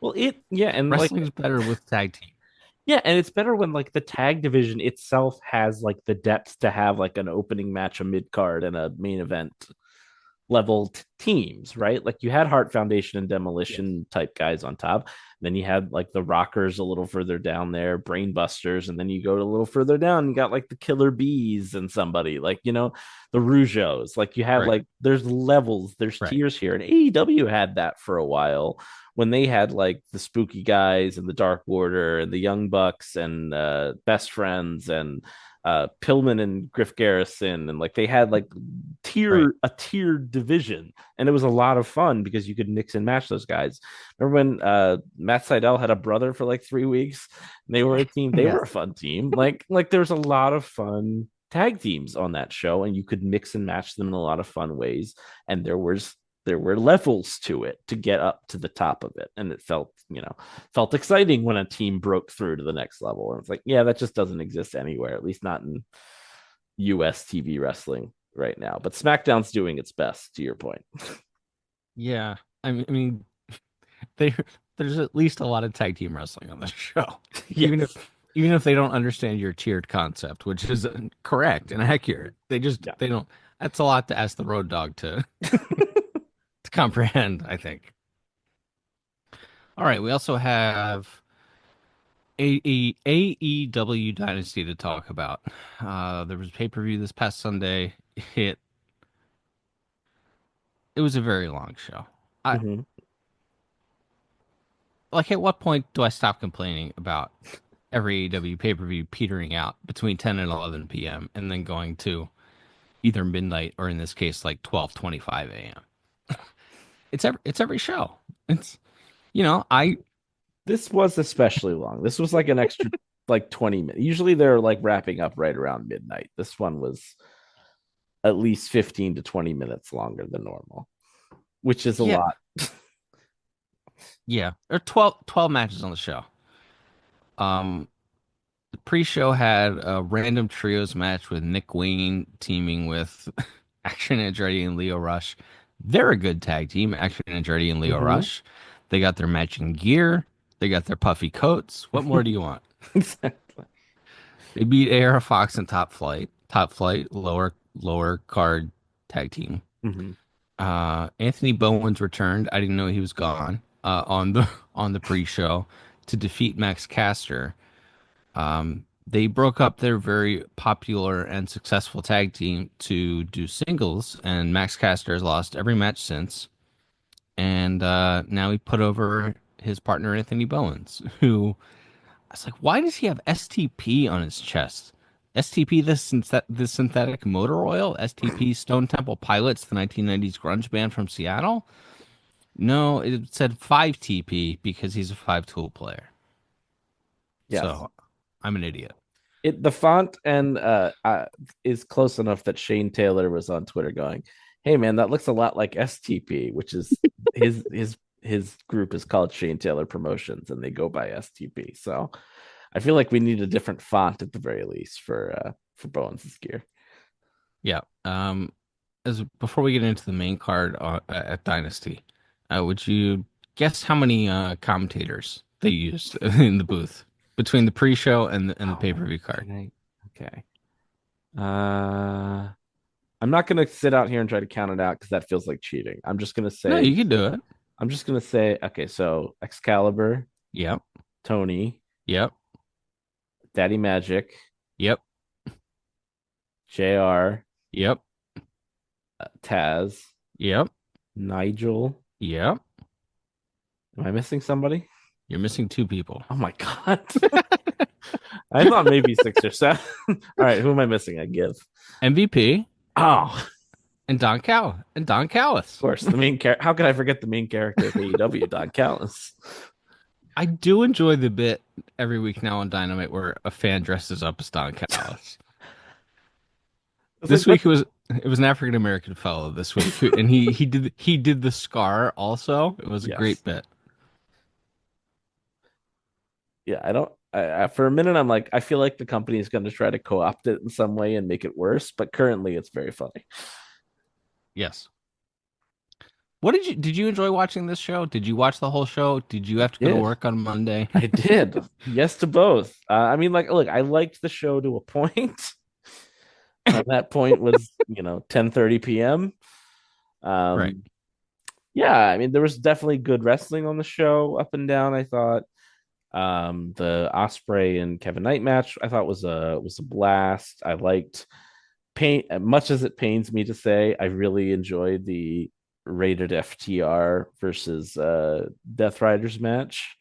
Well, and like wrestling's better with tag team. yeah, and it's better when like the tag division itself has like the depth to have like an opening match, a mid card, and a main event level teams, right? Like you had Heart Foundation and Demolition type guys on top. Then you had like the Rockers a little further down there, Brain Busters, and then you go a little further down, you got like the Killer Bees and somebody like the Rougeos. Like you had Right. like there's levels, there's Right. tiers here, and AEW had that for a while when they had like the Spooky Guys and the Dark Order and the Young Bucks and Best Friends and Pillman and Griff Garrison, and like they had like Right. a tiered division, and it was a lot of fun because you could mix and match those guys. Remember when Matt Sydal had a brother for like 3 weeks? And they were a team. They were a fun team. Like there was a lot of fun tag teams on that show, and you could mix and match them in a lot of fun ways. And there was there were levels to it to get up to the top of it, and it felt exciting when a team broke through to the next level. And it's like, yeah, that just doesn't exist anywhere, at least not in US TV wrestling right now. But SmackDown's doing its best, to your point. Yeah. I mean, they, there's at least a lot of tag team wrestling on this show. Even if Yes. even if they don't understand your tiered concept, which is correct and accurate, Yeah. they don't. That's a lot to ask the Road Dog to comprehend, I think. All right, we also have AEW Dynasty to talk about. There was a pay-per-view this past Sunday. It it was a very long show. I Mhm. like at what point do I stop complaining about every AEW pay-per-view petering out between 10 and 11 p.m. and then going to either midnight or in this case like 12:25 a.m. It's every show. It's I This was especially long. This was like an extra like 20 minutes. Usually they're like wrapping up right around midnight. This one was at least 15 to 20 minutes longer than normal, which is a yeah, lot. yeah. There are 12 matches on the show. Um the pre-show had a random trios match with Nick Wayne teaming with Action Andretti and Leo Rush. They're a good tag team, Action Andretti and Leo Mhm. Rush. They got their matching gear. They got their puffy coats. What more do you want? Exactly. They beat AR Fox and Top Flight. Top Flight, lower card tag team. Mhm. Anthony Bowens returned. I didn't know he was gone on the on the pre-show to defeat Max Caster. They broke up their very popular and successful tag team to do singles, and Max Caster has lost every match since. And now he put over his partner Anthony Bowens, who I was like, why does he have STP on his chest? STP, the synthetic motor oil. STP, Stone Temple Pilots, the 1990s grunge band from Seattle. No, it said 5TP because he's a 5 tool player. Yes. So I'm an idiot. The font and is close enough that Shane Taylor was on Twitter going, "Hey man, that looks a lot like STP," which is his group is called Shane Taylor Promotions, and they go by STP. So I feel like we need a different font at the very least for Bowens' gear. Yeah. As before we get into the main card at Dynasty, would you guess how many commentators they used in the booth between the pre-show and the pay-per-view card? Okay. Uh, I'm not gonna sit out here and try to count it out because that feels like cheating. No, you can do it. I'm just gonna say, okay, so Excalibur, Yep. Tony, Yep. Daddy Magic, Yep. JR, Yep. Taz, Yep. Nigel. Yep. Am I missing somebody? You're missing two people. Oh my god. I thought maybe six or seven. All right, who am I missing? I give. MVP Oh, of and Don Callis. course. The main character. How could I forget the main character of AEW, Don Callis? I do enjoy the bit every week now on Dynamite where a fan dresses up as Don Callis. It's This like, week it was an African American fellow this week, and he did the scar also. It was a yes. great bit. Yeah, I don't. For a minute, I'm like, I feel like the company is going to try to co-opt it in some way and make it worse. But currently, it's very funny. Yes. What did you enjoy watching this show? Did you watch the whole show? Did you have to go to Did work on Monday? I did? Yes to both. I mean, like, look, I liked the show to a point. And that point was 10:30 p.m. Right. Um, yeah, I mean, there was definitely good wrestling on the show, up and down. I thought the Osprey and Kevin Knight match I thought was a blast. I liked pain much as it pains me to say. I really enjoyed the rated FTR versus Death Riders match.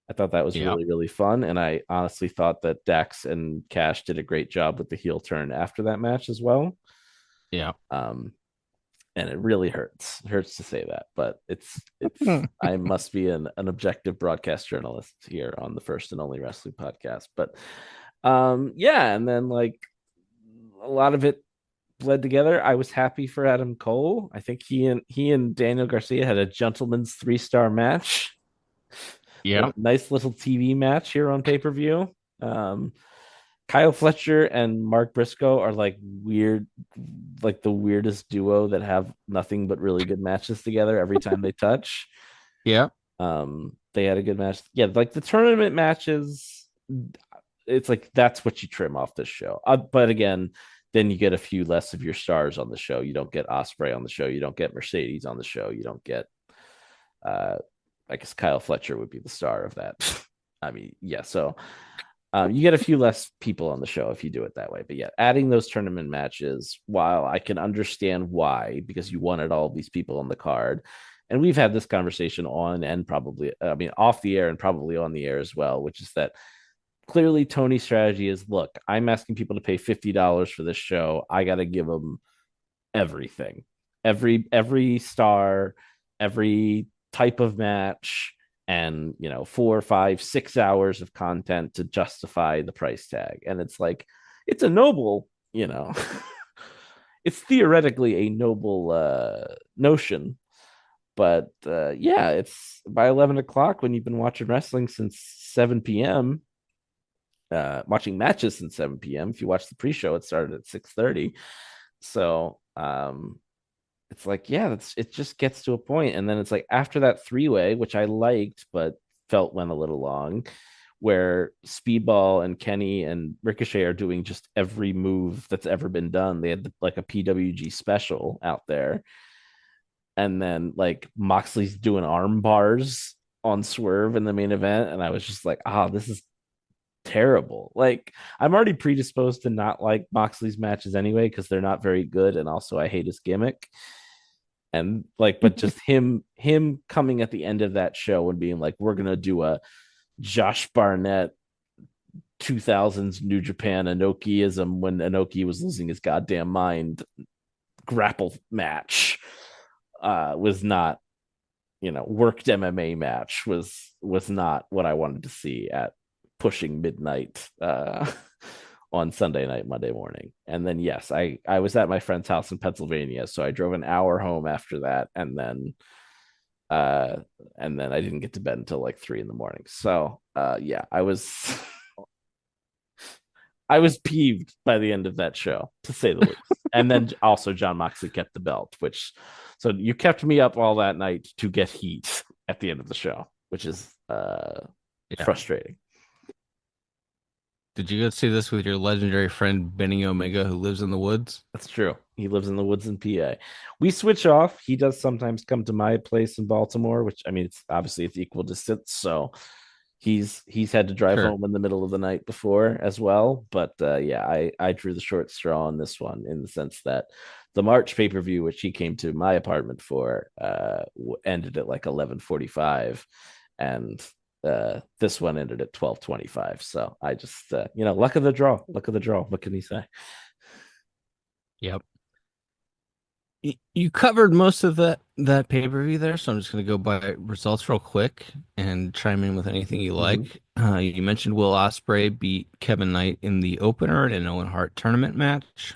I thought that was Yeah. really, really fun. And I honestly thought that Dax and Cash did a great job with the heel turn after that match as well. Yeah. Um, and it really hurts. It hurts to say that, but it's I must be an objective broadcast journalist here on the first and only wrestling podcast. But yeah, and then like a lot of it bled together. I was happy for Adam Cole. I think he and Daniel Garcia had a gentleman's 3-star match. A Yeah. nice little TV match here on pay-per-view. Um, Kyle Fletcher and Mark Briscoe are like weird, like the weirdest duo that have nothing but really good matches together every time they touch. Yeah. They had a good match. Yeah, like the tournament matches, it's like that's what you trim off this show. But again, then you get a few less of your stars on the show. You don't get Osprey on the show. You don't get Mercedes on the show. You don't get uh I guess Kyle Fletcher would be the star of that. I mean, yeah, so you get a few less people on the show if you do it that way. But yeah, adding those tournament matches, while I can understand why, because you wanted all these people on the card, and we've had this conversation on and probably, I mean, off the air and probably on the air as well, which is that clearly Tony's strategy is, look, I'm asking people to pay $50 for this show. I got to give them everything, every star, every type of match, and 4 5 6 hours of content to justify the price tag. And it's like, it's a noble, it's theoretically a noble notion. But yeah, it's by 11 o'clock when you've been watching wrestling since 7 p.m. Watching matches since 7 p.m. If you watch the pre-show, it started at 6:30. So it's like, yeah, it just gets to a point. And then it's like after that three-way, which I liked but felt went a little long, where Speedball and Kenny and Ricochet are doing just every move that's ever been done. They had like a PWG special out there. And then like Moxley's doing arm bars on Swerve in the main event. And I was just like, this is terrible. Like, I'm already predisposed to not like Moxley's matches anyway because they're not very good, and also I hate his gimmick. And like, but just him coming at the end of that show and being like, we're gonna do a Josh Barnett 2000s New Japan Inokiism when Inoki was losing his goddamn mind grapple match was not, worked MMA match was not what I wanted to see at pushing midnight on Sunday night, Monday morning. And then yes, I was at my friend's house in Pennsylvania, so I drove an hour home after that, and then I didn't get to bed until like 3 a.m. So yeah, I was peeved by the end of that show, to say the least. And then also John Moxley kept the belt, so you kept me up all that night to get heat at the end of the show, which is frustrating. Did you go see this with your legendary friend Benny Omega, who lives in the woods? That's true. He lives in the woods in PA. We switch off. He does sometimes come to my place in Baltimore, which I mean, it's equal distance. So he's had to drive home in the middle of the night before as well. But yeah, I drew the short straw on this one in the sense that the March pay-per-view, which he came to my apartment for, ended at like 11:45, and this one ended at 12:25. So I just luck of the draw. What can he say? Yep. You covered most of that pay-per-view there, so I'm just going to go by results real quick and chime in with anything you like. You mentioned Will Ospreay beat Kevin Knight in the opener in an Owen Hart tournament match.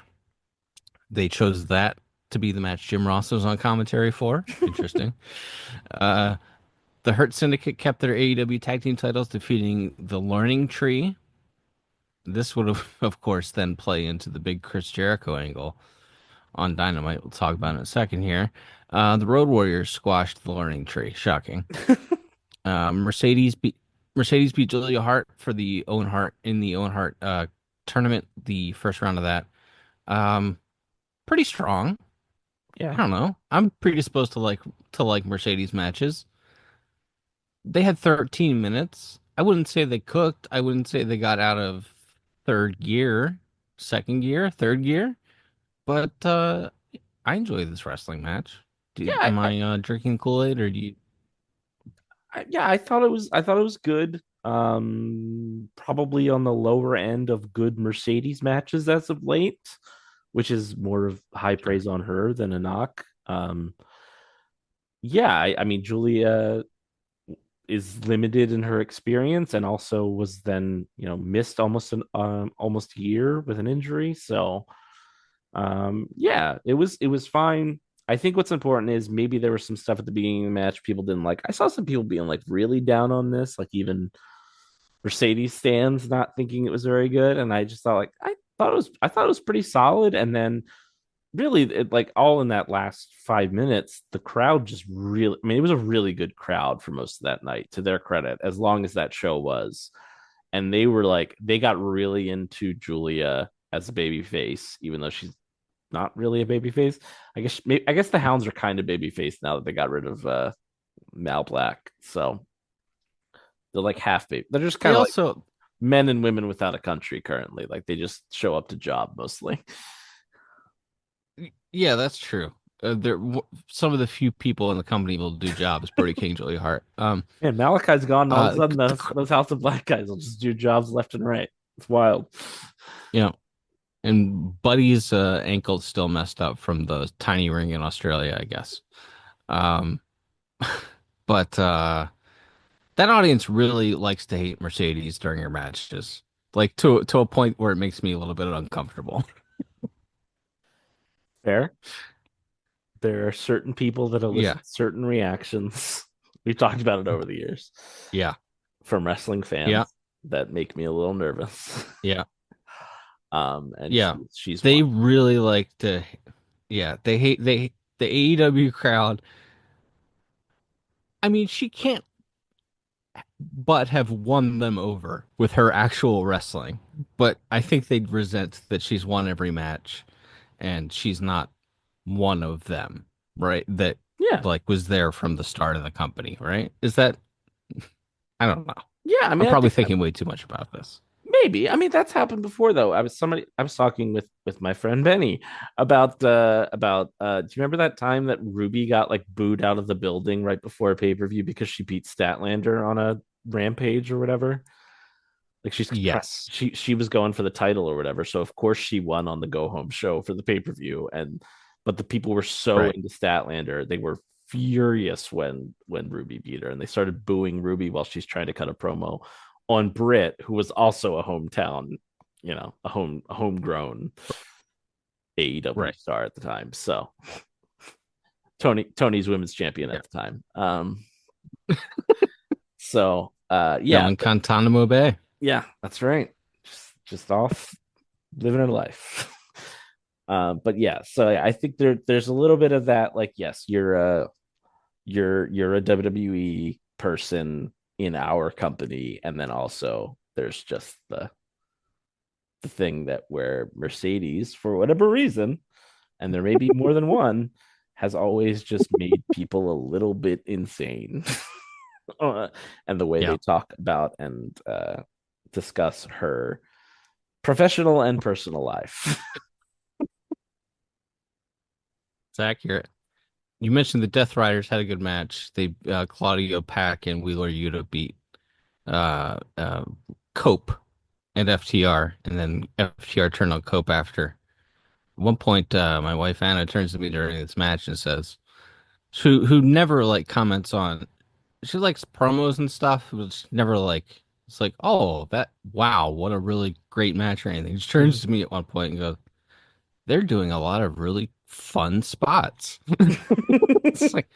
They chose that to be the match Jim Ross was on commentary for. Interesting. The Hurt Syndicate kept their AEW tag team titles, defeating the Learning Tree. This would have, of course, then play into the big Chris Jericho angle on Dynamite. We'll talk about it in a second here. The Road Warriors squashed the Learning Tree. Shocking. Mercedes beat Julia Hart for the Owen Hart tournament. The first round of that, pretty strong. Yeah, I don't know. I'm predisposed to like Mercedes matches. They had 13 minutes. I wouldn't say they cooked. I wouldn't say they got out of third gear, second gear, third gear. But I enjoy this wrestling match. Am I drinking Kool-Aid, or do you? I thought it was good. Probably on the lower end of good Mercedes matches as of late, which is more of high praise on her than a knock. Yeah, I mean, Julia is limited in her experience, and also was then missed almost a year with an injury. So Yeah, it was fine. I think what's important is maybe there was some stuff at the beginning of the match people didn't like. I saw some people being like really down on this, like even Mercedes stands not thinking it was very good, and I just thought like I thought it was pretty solid, and then really like all in that last 5 minutes, the crowd just really, I mean, it was a really good crowd for most of that night, to their credit, as long as that show was, and they were like they got really into Julia as a baby face, even though she's not really a baby face. I guess the Hounds are kind of baby face now that they got rid of Mal Black, so they're like half baby. They're just They kind of like also, men and women without a country currently. Like they just show up to job mostly. yeah, that's true. Some of the few people in the company will do jobs. Brody King, Julia Hart. And Malachi's gone, and all of a sudden The, those House of Black guys will just do jobs left and right. It's wild. you know, and Buddy's ankle's still messed up from the tiny ring in Australia, I guess. Um, but that audience really likes to hate Mercedes during her matches, like to a point where it makes me a little bit uncomfortable. Fair. There are certain people that Yeah, elicit certain reactions. We've talked about it over the years yeah, from wrestling yeah, fans that make me a little nervous. yeah, And yeah. she's They one. really like to, yeah, they hate the AEW crowd. I mean, she can't but have won them over with her actual wrestling. But I think they'd resent that she's won every match and she's not one of them, right? That Yeah. like was there from the start of the company, right? Is that I don't know. Yeah. I I'm mean, I probably think thinking way too much about this. maybe. I mean, that's happened before though. I was talking with my friend Benny about do you remember that time that Ruby got like booed out of the building right before a pay-per-view because she beat Statlander on a rampage or whatever? Like Yes. she was going for the title or whatever. So of course she won on the go home show for the pay-per-view, and but the people were so Right. into Statlander, they were furious when Ruby beat her, and they started booing Ruby while she's trying to cut a promo on Britt, who was also a hometown, a homegrown AEW Right. star at the time. So Tony's women's champion Yeah. at the time. So No, yeah, in Guantanamo Bay. yeah, that's right. Just off living her life. But yeah, so I think there's a little bit of that. Like, yes, you're a WWE person in our company, and then also there's just the thing that where Mercedes, for whatever reason, and there may be more than one, has always just made people a little bit insane. And the way Yeah. they talk about and discuss her professional and personal life. It's accurate. You mentioned the Death Riders had a good match. They Claudio Pack and Wheeler Yuta beat uh, uh, Cope and FTR, and then FTR turned on Cope after. At one point, my wife Anna turns to me during this match and says, "Who never like comments on. She likes promos and stuff, but it's never like it's like, oh, that wow, what a really great match or anything." She turns to me at one point and goes, "They're doing a lot of really fun spots." It's like,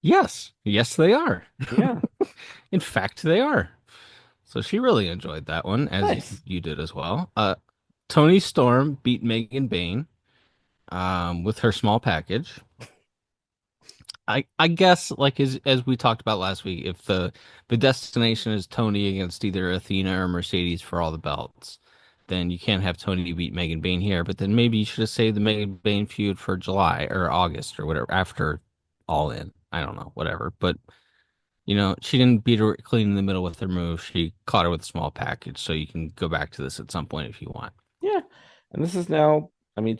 yes, yes, they are. Yeah, In fact, they are. So she really enjoyed that one, as nice. you did as well. Tony Storm beat Megan Bayne with her small package. I guess like as we talked about last week, if the destination is Tony against either Athena or Mercedes for all the belts, then you can't have Tony beat Megan Bayne here. But then maybe you should have saved the Megan Bayne feud for July or August or whatever after All In. I don't know, whatever. But she didn't beat her clean in the middle with her move. She caught her with a small package, so you can go back to this at some point if you want. Yeah, and this is now. I mean,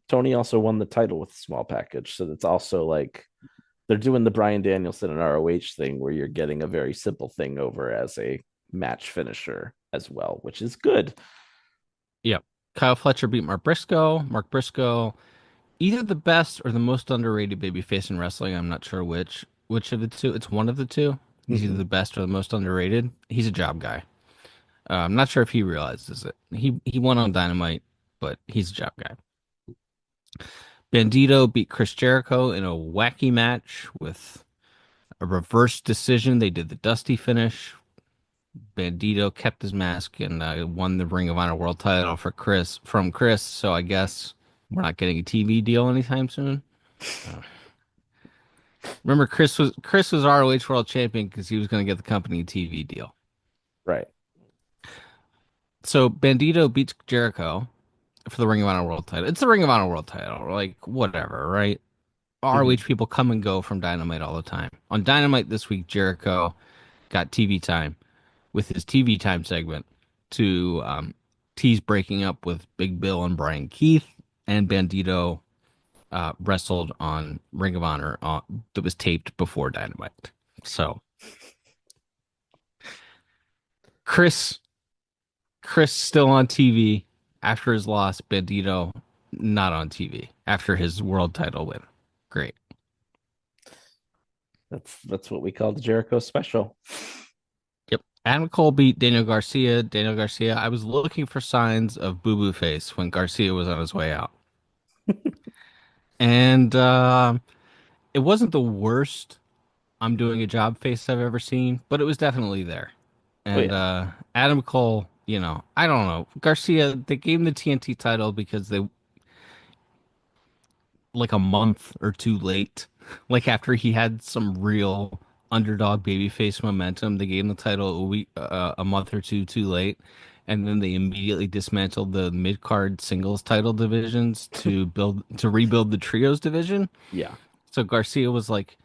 Tony also won the title with a small package, so that's also like they're doing the Brian Danielson and ROH thing where you're getting a very simple thing over as a match finisher as well, which is good. Yep. Kyle Fletcher beat Mark Briscoe. Mark Briscoe, either the best or the most underrated babyface in wrestling. I'm not sure which of the two. It's one of the two. He's either Mm-hmm. the best or the most underrated. He's a job guy. I'm not sure if he realizes it. He won on Dynamite, but he's a job guy. Bandito beat Chris Jericho in a wacky match with a reverse decision. They did the Dusty finish. Bandito kept his mask and won the Ring of Honor World Title for Chris. So I guess we're not getting a TV deal anytime soon. Uh, Remember, Chris was ROH World Champion because he was going to get the company a TV deal. Right. So Bandito beats Jericho for the Ring of Honor World Title. It's the Ring of Honor World Title, like whatever, right? Mhm. ROH people come and go from Dynamite all the time. On Dynamite this week, Jericho got TV time with his TV time segment to tease breaking up with Big Bill and Brian Keith, and Bandito wrestled on Ring of Honor that was taped before Dynamite. So Chris Chris still on TV after his loss. Bandito not on TV after his world title win. Great. That's what we call the Jericho special. Yep. Adam Cole beat Daniel Garcia. Daniel Garcia. I was looking for signs of boo boo face when Garcia was on his way out, and it wasn't the worst I'm doing a job face I've ever seen, but it was definitely there. Oh And yeah. Adam Cole, I don't know. Garcia, they gave him the TNT title because they like a month or two late. Like after he had some real underdog babyface momentum, they gave him the title a month or two too late, and then they immediately dismantled the mid card singles title divisions to rebuild the trios division. Yeah. So Garcia was like,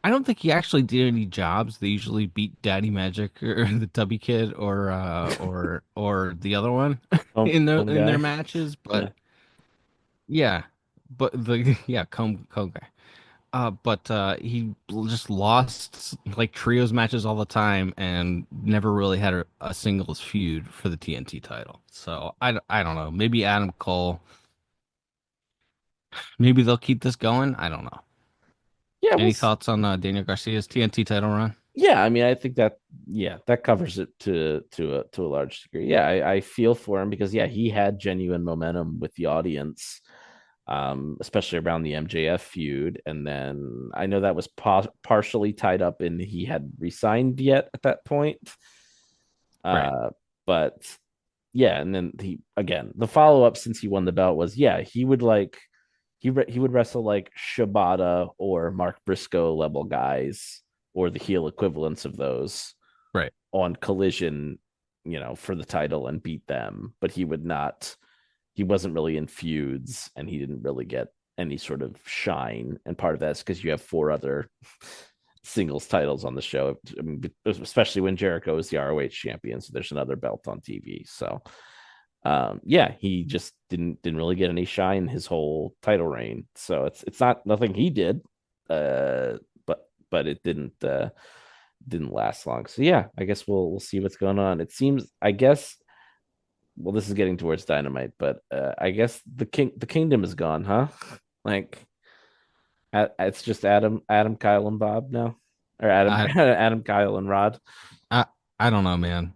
I don't think he actually did any jobs. They usually beat Daddy Magic or the Tubby Kid or the other one Home in their guy. matches, Yeah. but yeah, but the yeah, comb guy. But he just lost like trios matches all the time and never really had a singles feud for the TNT title. So I don't know. Maybe Adam Cole. Maybe they'll keep this going. I don't know. Yeah, Any thoughts on Daniel Garcia's TNT title run? yeah, I mean, I think that yeah, that covers it to a large degree. Yeah, I feel for him because yeah, he had genuine momentum with the audience, especially around the MJF feud, and then I know that was partially tied up in he had resigned yet at that point. Right. Uh, but yeah, and then he again the follow up since he won the belt was yeah he would like he would wrestle like Shibata or Mark Briscoe level guys or the heel equivalents of those Right. on Collision, for the title and beat them, but he would not. He wasn't really in feuds, and he didn't really get any sort of shine. And part of that's because you have four other singles titles on the show, I mean, especially when Jericho is the ROH champion. So there's another belt on TV. So yeah, he just didn't really get any shine his whole title reign. So it's not nothing he did, uh, but it didn't last long. So yeah, I guess we'll see what's going on. It seems I guess well this is getting towards Dynamite, but I guess the kingdom is gone, huh? Like it's just Adam, Kyle, and Bob now, or Adam, I Adam, Kyle, and Rod. I I don't know, man.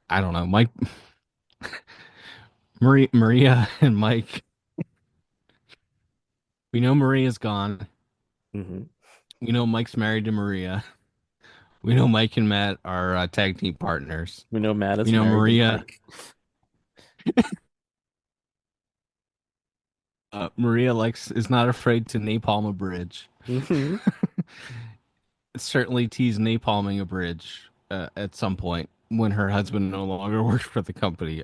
I don't know. Maria and Mike. We know Maria's gone. Mm-hmm. We know Mike's married to Maria. We know Mike and Matt are tag team partners. We know Matt We is know married to Maria. Mike. Maria is not afraid to napalm a bridge. Mm-hmm. Certainly tease napalming a bridge at some point when her husband no longer works for the company.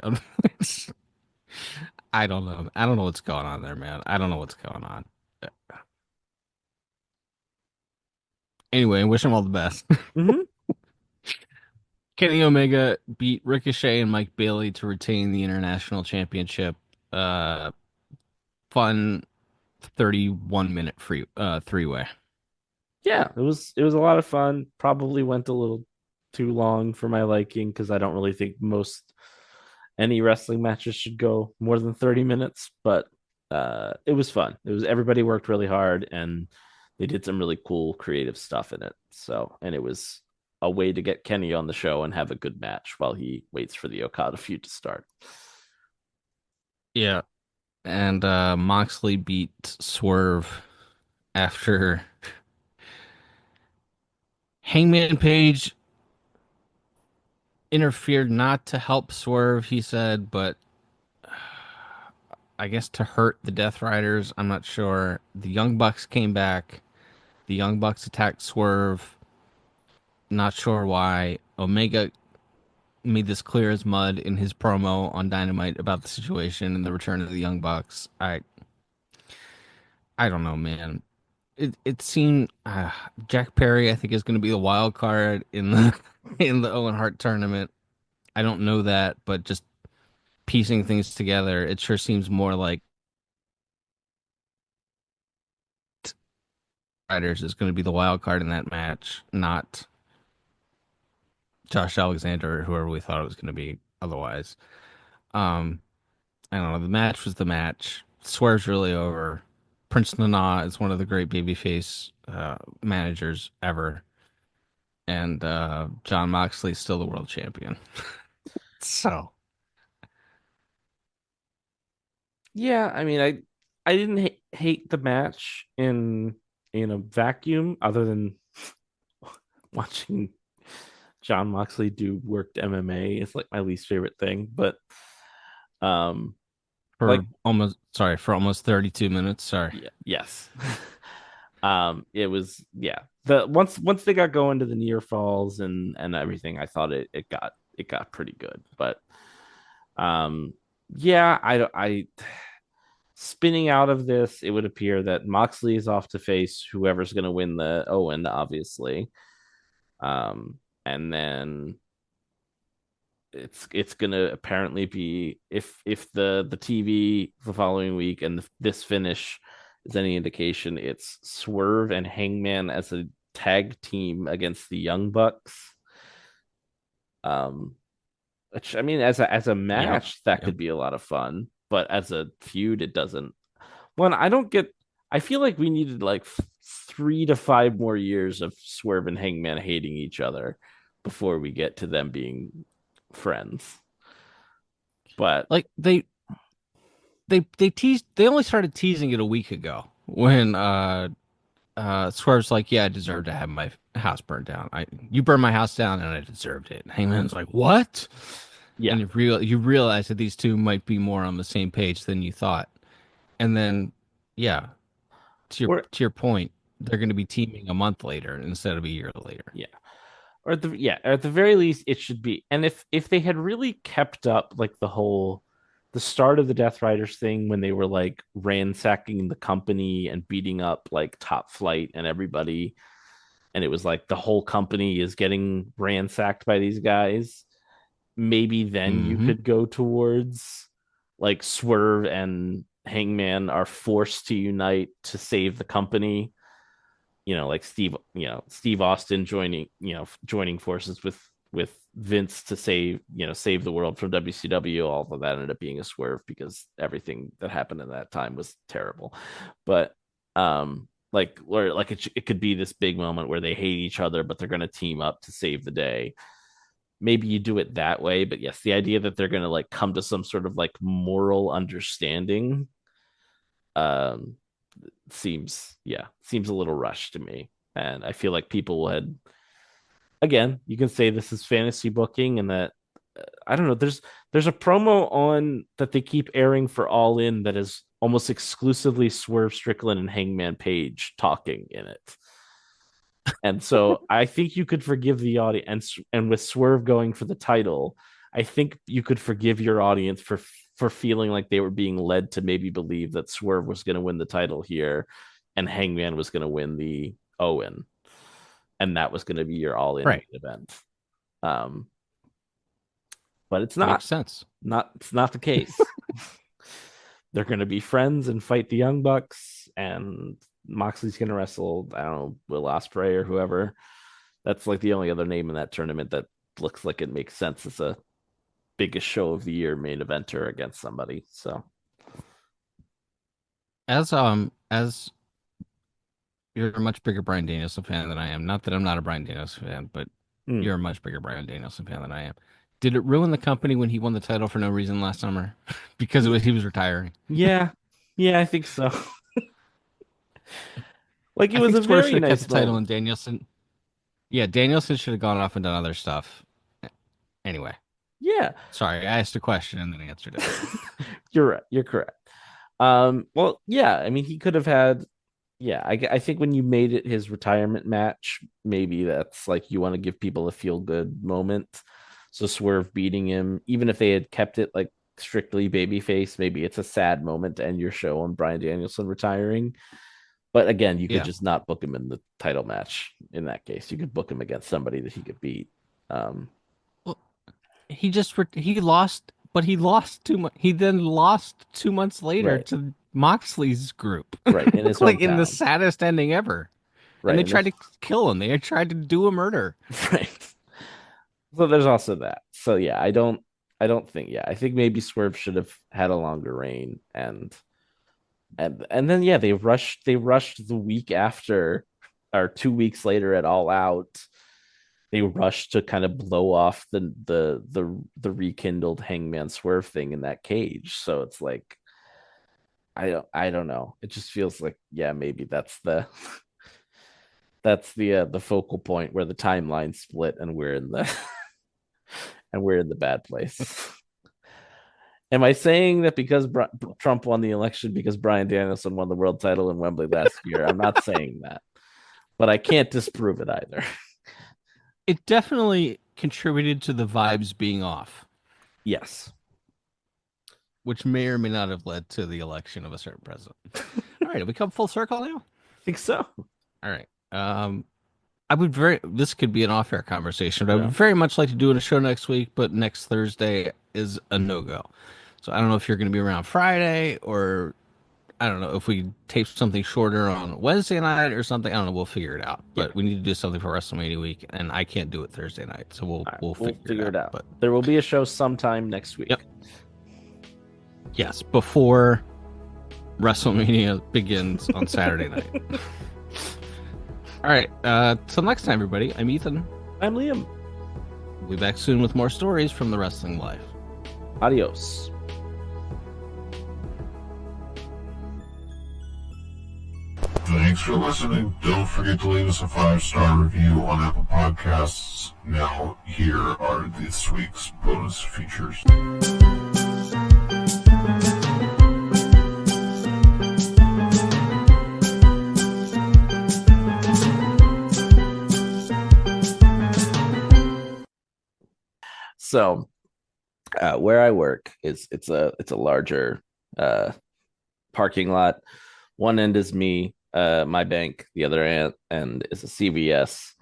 I don't know. I don't know what's going on there, man. I don't know what's going on. Anyway, I wish him all the best. Mm-hmm. Kenny Omega beat Ricochet and Mike Bailey to retain the international championship. Uh, Fun 31-minute free three-way. Yeah, it was a lot of fun. Probably went a little too long for my liking because I don't really think most any wrestling matches should go more than 30 minutes, but it was fun. It was everybody worked really hard and they did some really cool creative stuff in it. So, and it was a way to get Kenny on the show and have a good match while he waits for the Okada feud to start. Yeah. and Moxley beat Swerve after Hangman Page interfered not to help Swerve, he said, but I guess to hurt the Death Riders. I'm not sure. The Young Bucks came back. The Young Bucks attacked Swerve. Not sure why. Omega made this clear as mud in his promo on Dynamite about the situation and the return of the Young Bucks. I don't know, man. It seemed Jack Perry, I think, is going to be the wild card in the in the Owen Hart tournament. I don't know that, but just piecing things together, it sure seems more like Riders is going to be the wild card in that match, not Josh Alexander or whoever we thought it was going to be otherwise. Um, I don't know. The match was the match. Swear's really over. Prince Nana is one of the great babyface managers ever, and John Moxley's still the world champion. So Yeah, I mean, I didn't hate the match in a vacuum, other than watching John Moxley do worked MMA is like my least favorite thing. But um, like for almost 32 minutes. Sorry. yeah, yes, it was yeah. The once they got going to the near falls and everything, I thought it got pretty good. But um, yeah, I spinning out of this, it would appear that Moxley is off to face whoever's going to win the Owen, obviously. And then it's going to apparently be, if the TV the following week and this finish is any indication, it's Swerve and Hangman as a tag team against the Young Bucks. Um, which I mean, as a Yeah. match, that Yep. could be a lot of fun, but as a feud, it doesn't. One, I don't get. I feel like we needed like 3 to 5 more years of Swerve and Hangman hating each other before we get to them being friends. But Like they teased. They only started teasing it a week ago when Swerve's like, "Yeah, I deserve to have my house burned down. You burned my house down, and I deserved it." And Hangman's like, "What?" yeah, And you realize that these two might be more on the same page than you thought. And then, yeah, or to your point, they're going to be teaming a month later instead of a year later. yeah, or at the very least, it should be. And if they had really kept up like the start of the Death Riders thing, when they were like ransacking the company and beating up like Top Flight and everybody, and it was like the whole company is getting ransacked by these guys, maybe then you Mm-hmm. could go towards like Swerve and Hangman are forced to unite to save the company. Like Steve Austin joining forces with Vince to save the world from WCW. All of that ended up being a swerve because everything that happened in that time was terrible. But it could be this big moment where they hate each other, but they're going to team up to save the day. Maybe you do it that way, but yes, the idea that they're going to like come to some sort of like moral understanding um seems a little rushed to me. And I feel like people had, again, you can say this is fantasy booking, and that I don't know, there's a promo on that they keep airing for All In that is almost exclusively Swerve Strickland and Hangman Page talking in it. And so I think you could forgive the audience, and with Swerve going for the title, I think you could forgive your audience for feeling like they were being led to maybe believe that Swerve was going to win the title here and Hangman was going to win the Owen, and that was going to be your all-in main Right. event. Um, but it's Makes sense. it's not the case. They're going to be friends and fight the Young Bucks, and Moxley's going to wrestle, I don't know, Will Ospreay or whoever. That's like the only other name in that tournament that looks like it makes sense as a biggest show of the year main eventer against somebody. So As you're a much bigger Bryan Danielson fan than I am. Not that I'm not a Bryan Danielson fan, but mm. you're a much bigger Bryan Danielson fan than I am. Did it ruin the company when he won the title for no reason last summer? Because he was retiring. Yeah, yeah, I think so. Like it I was think a Swerve should very have kept the nice title, moment. and Danielson. Yeah, Danielson should have gone off and done other stuff. Anyway, Yeah, sorry, I asked a question and then answered it. you're right. You're correct. Well, yeah, I mean, he could have had. Yeah, I think when you made it his retirement match, maybe that's like you want to give people a feel good moment. So Swerve beating him, even if they had kept it like strictly babyface, maybe it's a sad moment to end your show on Bryan Danielson retiring. But again, you could Yeah. just not book him in the title match in that case. You could book him against somebody that he could beat. Um, Well, he lost, but he lost 2 months. He then lost 2 months later right, to Moxley's group, right, in his like in the hometown. saddest ending ever. And Right, they in tried his to kill him. They had tried to do a murder. right. So there's also that. So yeah, I don't think yeah. I think maybe Swerve should have had a longer reign and then yeah, they rushed the week after or 2 weeks later at All Out. They rushed to kind of blow off the rekindled Hangman Swerve thing in that cage. So it's like I don't know. It just feels like yeah, maybe that's the focal point where the timeline split and we're in the and we're in the bad place. Am I saying that because Trump won the election because Bryan Danielson won the world title in Wembley last year? I'm not saying that, but I can't disprove it either. It definitely contributed to the vibes being off, Yes. which may or may not have led to the election of a certain president. All right, have we come full circle now? I think so. All right. This could be an off-air conversation, but I Yeah. would very much like to do a show next week, but next Thursday is a no-go. So I don't know if you're going to be around Friday, or I don't know if we tape something shorter on Wednesday night or something. I don't know. We'll figure it out. Yeah. But we need to do something for WrestleMania week, and I can't do it Thursday night, so we'll All right, we'll we'll figure it out. But There will be a show sometime next week. Yep. Yes, before WrestleMania begins on Saturday night. All right. Till next time, everybody. I'm Ethan. I'm Liam. We'll be back soon with more stories from the wrestling life. Adios. Thanks for listening. Don't forget to leave us a 5-star review on Apple Podcasts. Now, here are this week's bonus features. So, where I work it's a larger parking lot. One end is me, my bank. The other end is a CVS,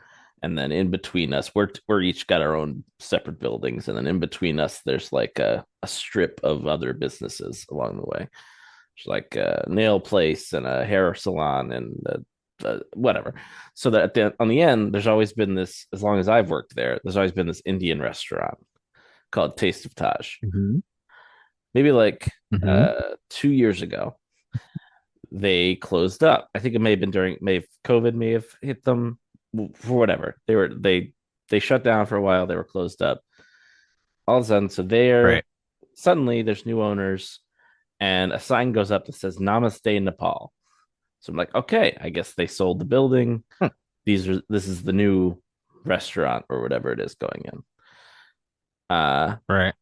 and then in between us, we're each got our own separate buildings, and then in between us, there's like a strip of other businesses along the way. There's like a nail place and a hair salon and whatever. So that on the end, there's always been this. As long as I've worked there, there's always been this Indian restaurant called Taste of Taj. Mm-hmm. Maybe like Mm-hmm. 2 years ago, they closed up. I think it may have been COVID may have hit them for whatever. They shut down for a while. They were closed up. All of a sudden, so Right. suddenly there's new owners, and a sign goes up that says Namaste Nepal. So I'm like, okay, I guess they sold the building. This is the new restaurant or whatever it is going in. Right.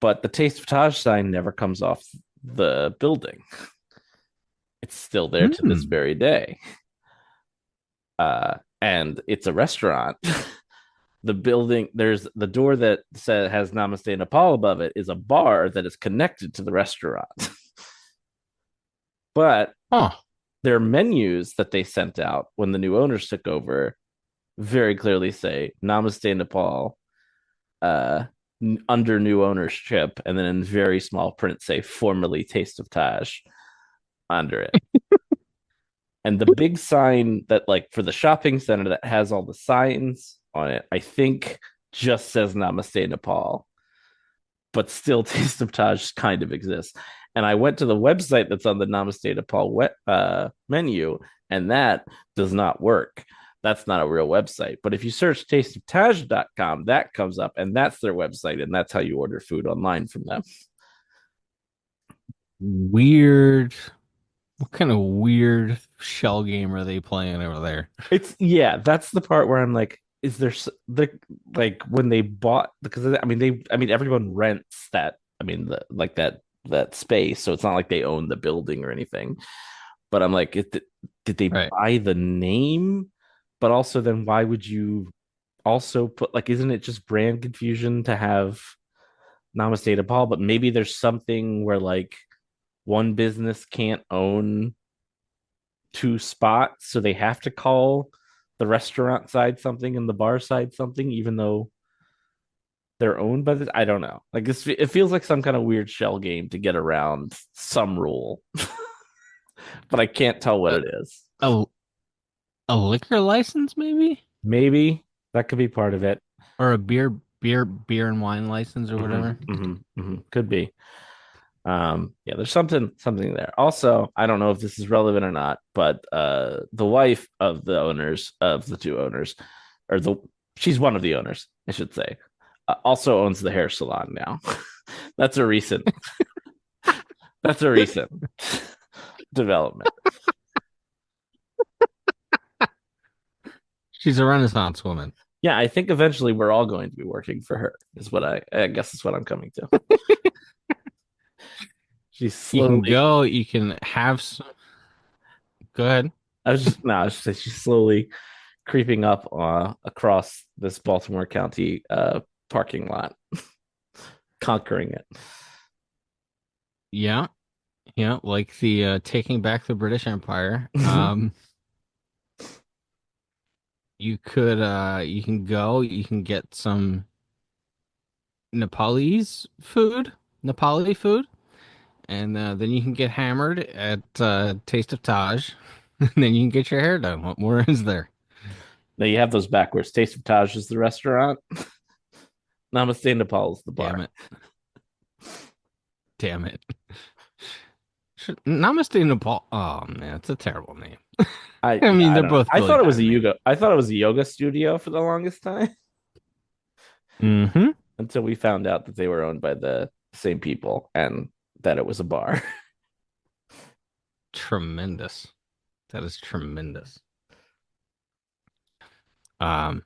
But the Taste of Taj sign never comes off the building. It's still there to this very day. And it's a restaurant. The building, there's the door that has Namaste Nepal above it is a bar that is connected to the restaurant. But their menus that they sent out when the new owners took over very clearly say Namaste Nepal under new ownership, and then in very small print say formerly Taste of Taj under it. And the big sign that like for the shopping center that has all the signs on it, I think just says Namaste Nepal, but still Taste of Taj kind of exists. And I went to the website that's on the Namaste Nepal menu, and that does not work. that's not a real website. But if you search tasteoftaj.com, that comes up, and that's their website, and that's how you order food online from them. Weird. What kind of weird shell game are they playing over there? It's yeah, that's the part where I'm like, is there the like when they bought because I mean everyone rents that like that space, so it's not like they own the building or anything. But I'm like, did they Right. buy the name? But also, then why would you also put like, isn't it just brand confusion to have Namaste Nepal? But maybe there's something where like one business can't own two spots, so they have to call the restaurant side something and the bar side something, even though they're owned by this. I don't know. Like it feels like some kind of weird shell game to get around some rule, but I can't tell what A, it is. a, a liquor license, maybe, Maybe that could be part of it. or a beer and wine license or whatever. Could be. Yeah, there's something there. Also, I don't know if this is relevant or not, but the wife of the owners of the two owners, or the she's one of the owners, I should say, also owns the hair salon now. that's a recent that's a recent development. She's a Renaissance woman. Yeah, I think eventually we're all going to be working for her, is what I guess is what I'm coming to. She's You can slowly go. You can have some. Go ahead. I was just no, I was just saying she's slowly creeping up across this Baltimore County parking lot, conquering it. Yeah, yeah, like the taking back the British Empire. You can go. You can get some Nepali food, and then you can get hammered at Taste of Taj, and then you can get your hair done. What more is there? Now you have those backwards. Taste of Taj is the restaurant. Namaste Nepal is the Damn bar. it! Damn it! Namaste Nepal. Oh man, it's a terrible name. I mean, I they're don't know. both really bad names. I thought it was a yoga studio for the longest time Mm-hmm. until we found out that they were owned by the same people and that it was a bar. Tremendous. That is tremendous. Um,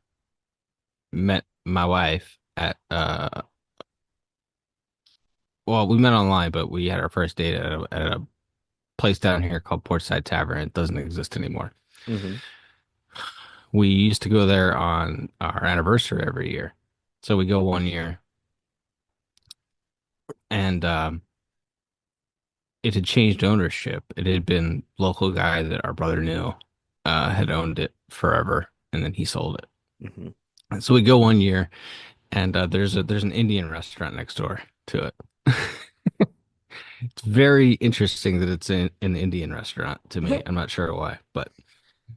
Met my wife at well, we met online, but we had our first date at a place down here called Portside Tavern. It doesn't exist anymore. Mm-hmm. We used to go there on our anniversary every year. So we go one year, and it had changed ownership. It had been local guy that our brother knew had owned it forever, and then he sold it. Mm-hmm. And so we go one year, and there's an Indian restaurant next door to it. It's very interesting that it's in an Indian restaurant to me. I'm not sure why, but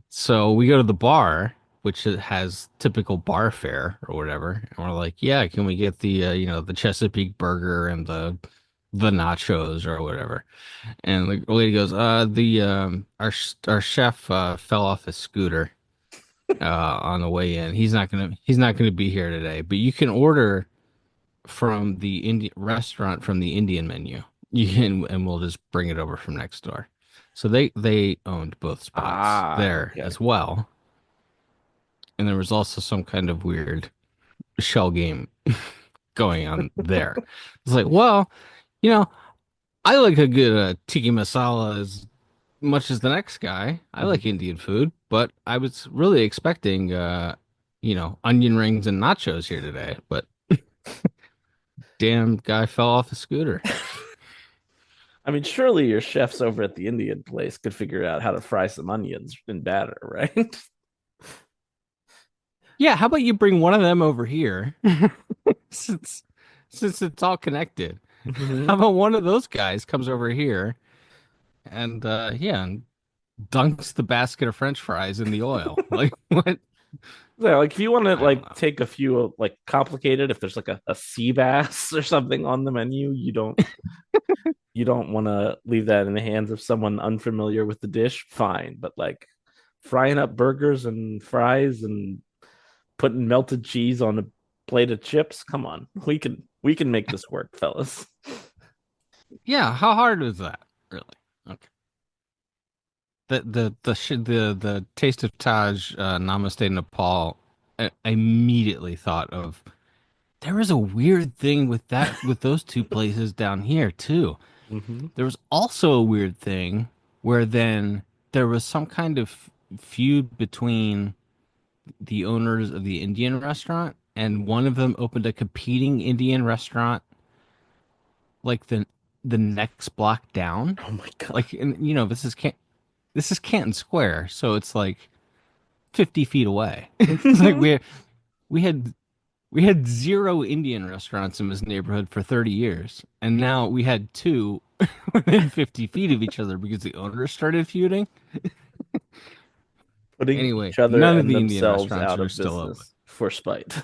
so we go to the bar, which has typical bar fare or whatever, and we're like, yeah, can we get the the Chesapeake burger and the nachos or whatever? And the lady goes, the our chef fell off his scooter on the way in. He's not gonna be here today, but you can order from the Indian restaurant from the Indian menu. You can, and we'll just bring it over from next door. So they owned both spots there Okay. as well. And there was also some kind of weird shell game going on there. It's like, well, you know, I like a good tiki masala as much as the next guy. I Mhm. like Indian food, but I was really expecting onion rings and nachos here today, but damn guy fell off a scooter. I mean, surely your chefs over at the Indian place could figure out how to fry some onions in batter, right? Yeah, how about you bring one of them over here? since since it's all connected. Mhm. How about one of those guys comes over here and and dunks the basket of French fries in the oil? Like what? Yeah, like if you want to I don't like know. take a few like complicated, if there's like a sea bass or something on the menu, you don't want to leave that in the hands of someone unfamiliar with the dish. Fine, but like frying up burgers and fries and putting melted cheese on a plate of chips. Come on, we can make this work, fellas. Yeah, how hard is that? Really? Okay. The Taste of Taj, Namaste Nepal. I immediately thought of there was a weird thing with those two places down here too. Mm-hmm. There was also a weird thing where then there was some kind of feud between the owners of the Indian restaurant, and one of them opened a competing Indian restaurant like the next block down. Oh my god. Like, and this is Canton Square, so it's like 50 feet away. It's like we had we had zero Indian restaurants in this neighborhood for 30 years, and now we had two within 50 feet of each other because the owners started feuding. Putting Anyway, each other none of and the Indian themselves restaurants out are of still open. business for spite.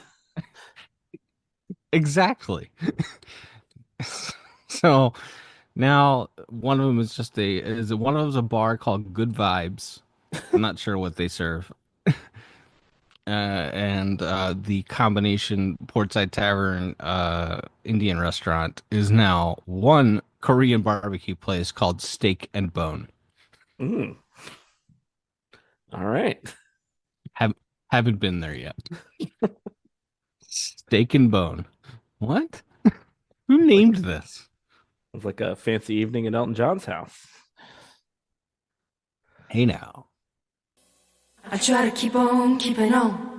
Exactly. So now one of them is just one of them's a bar called Good Vibes. I'm not sure what they serve. And the combination Portside Tavern Indian restaurant is now one Korean barbecue place called Steak and Bone. Mm. All right. Have haven't been there yet. Steak and Bone. What? Who named this? It's like a fancy evening at Elton John's house. Hey now. I try to keep on keeping on.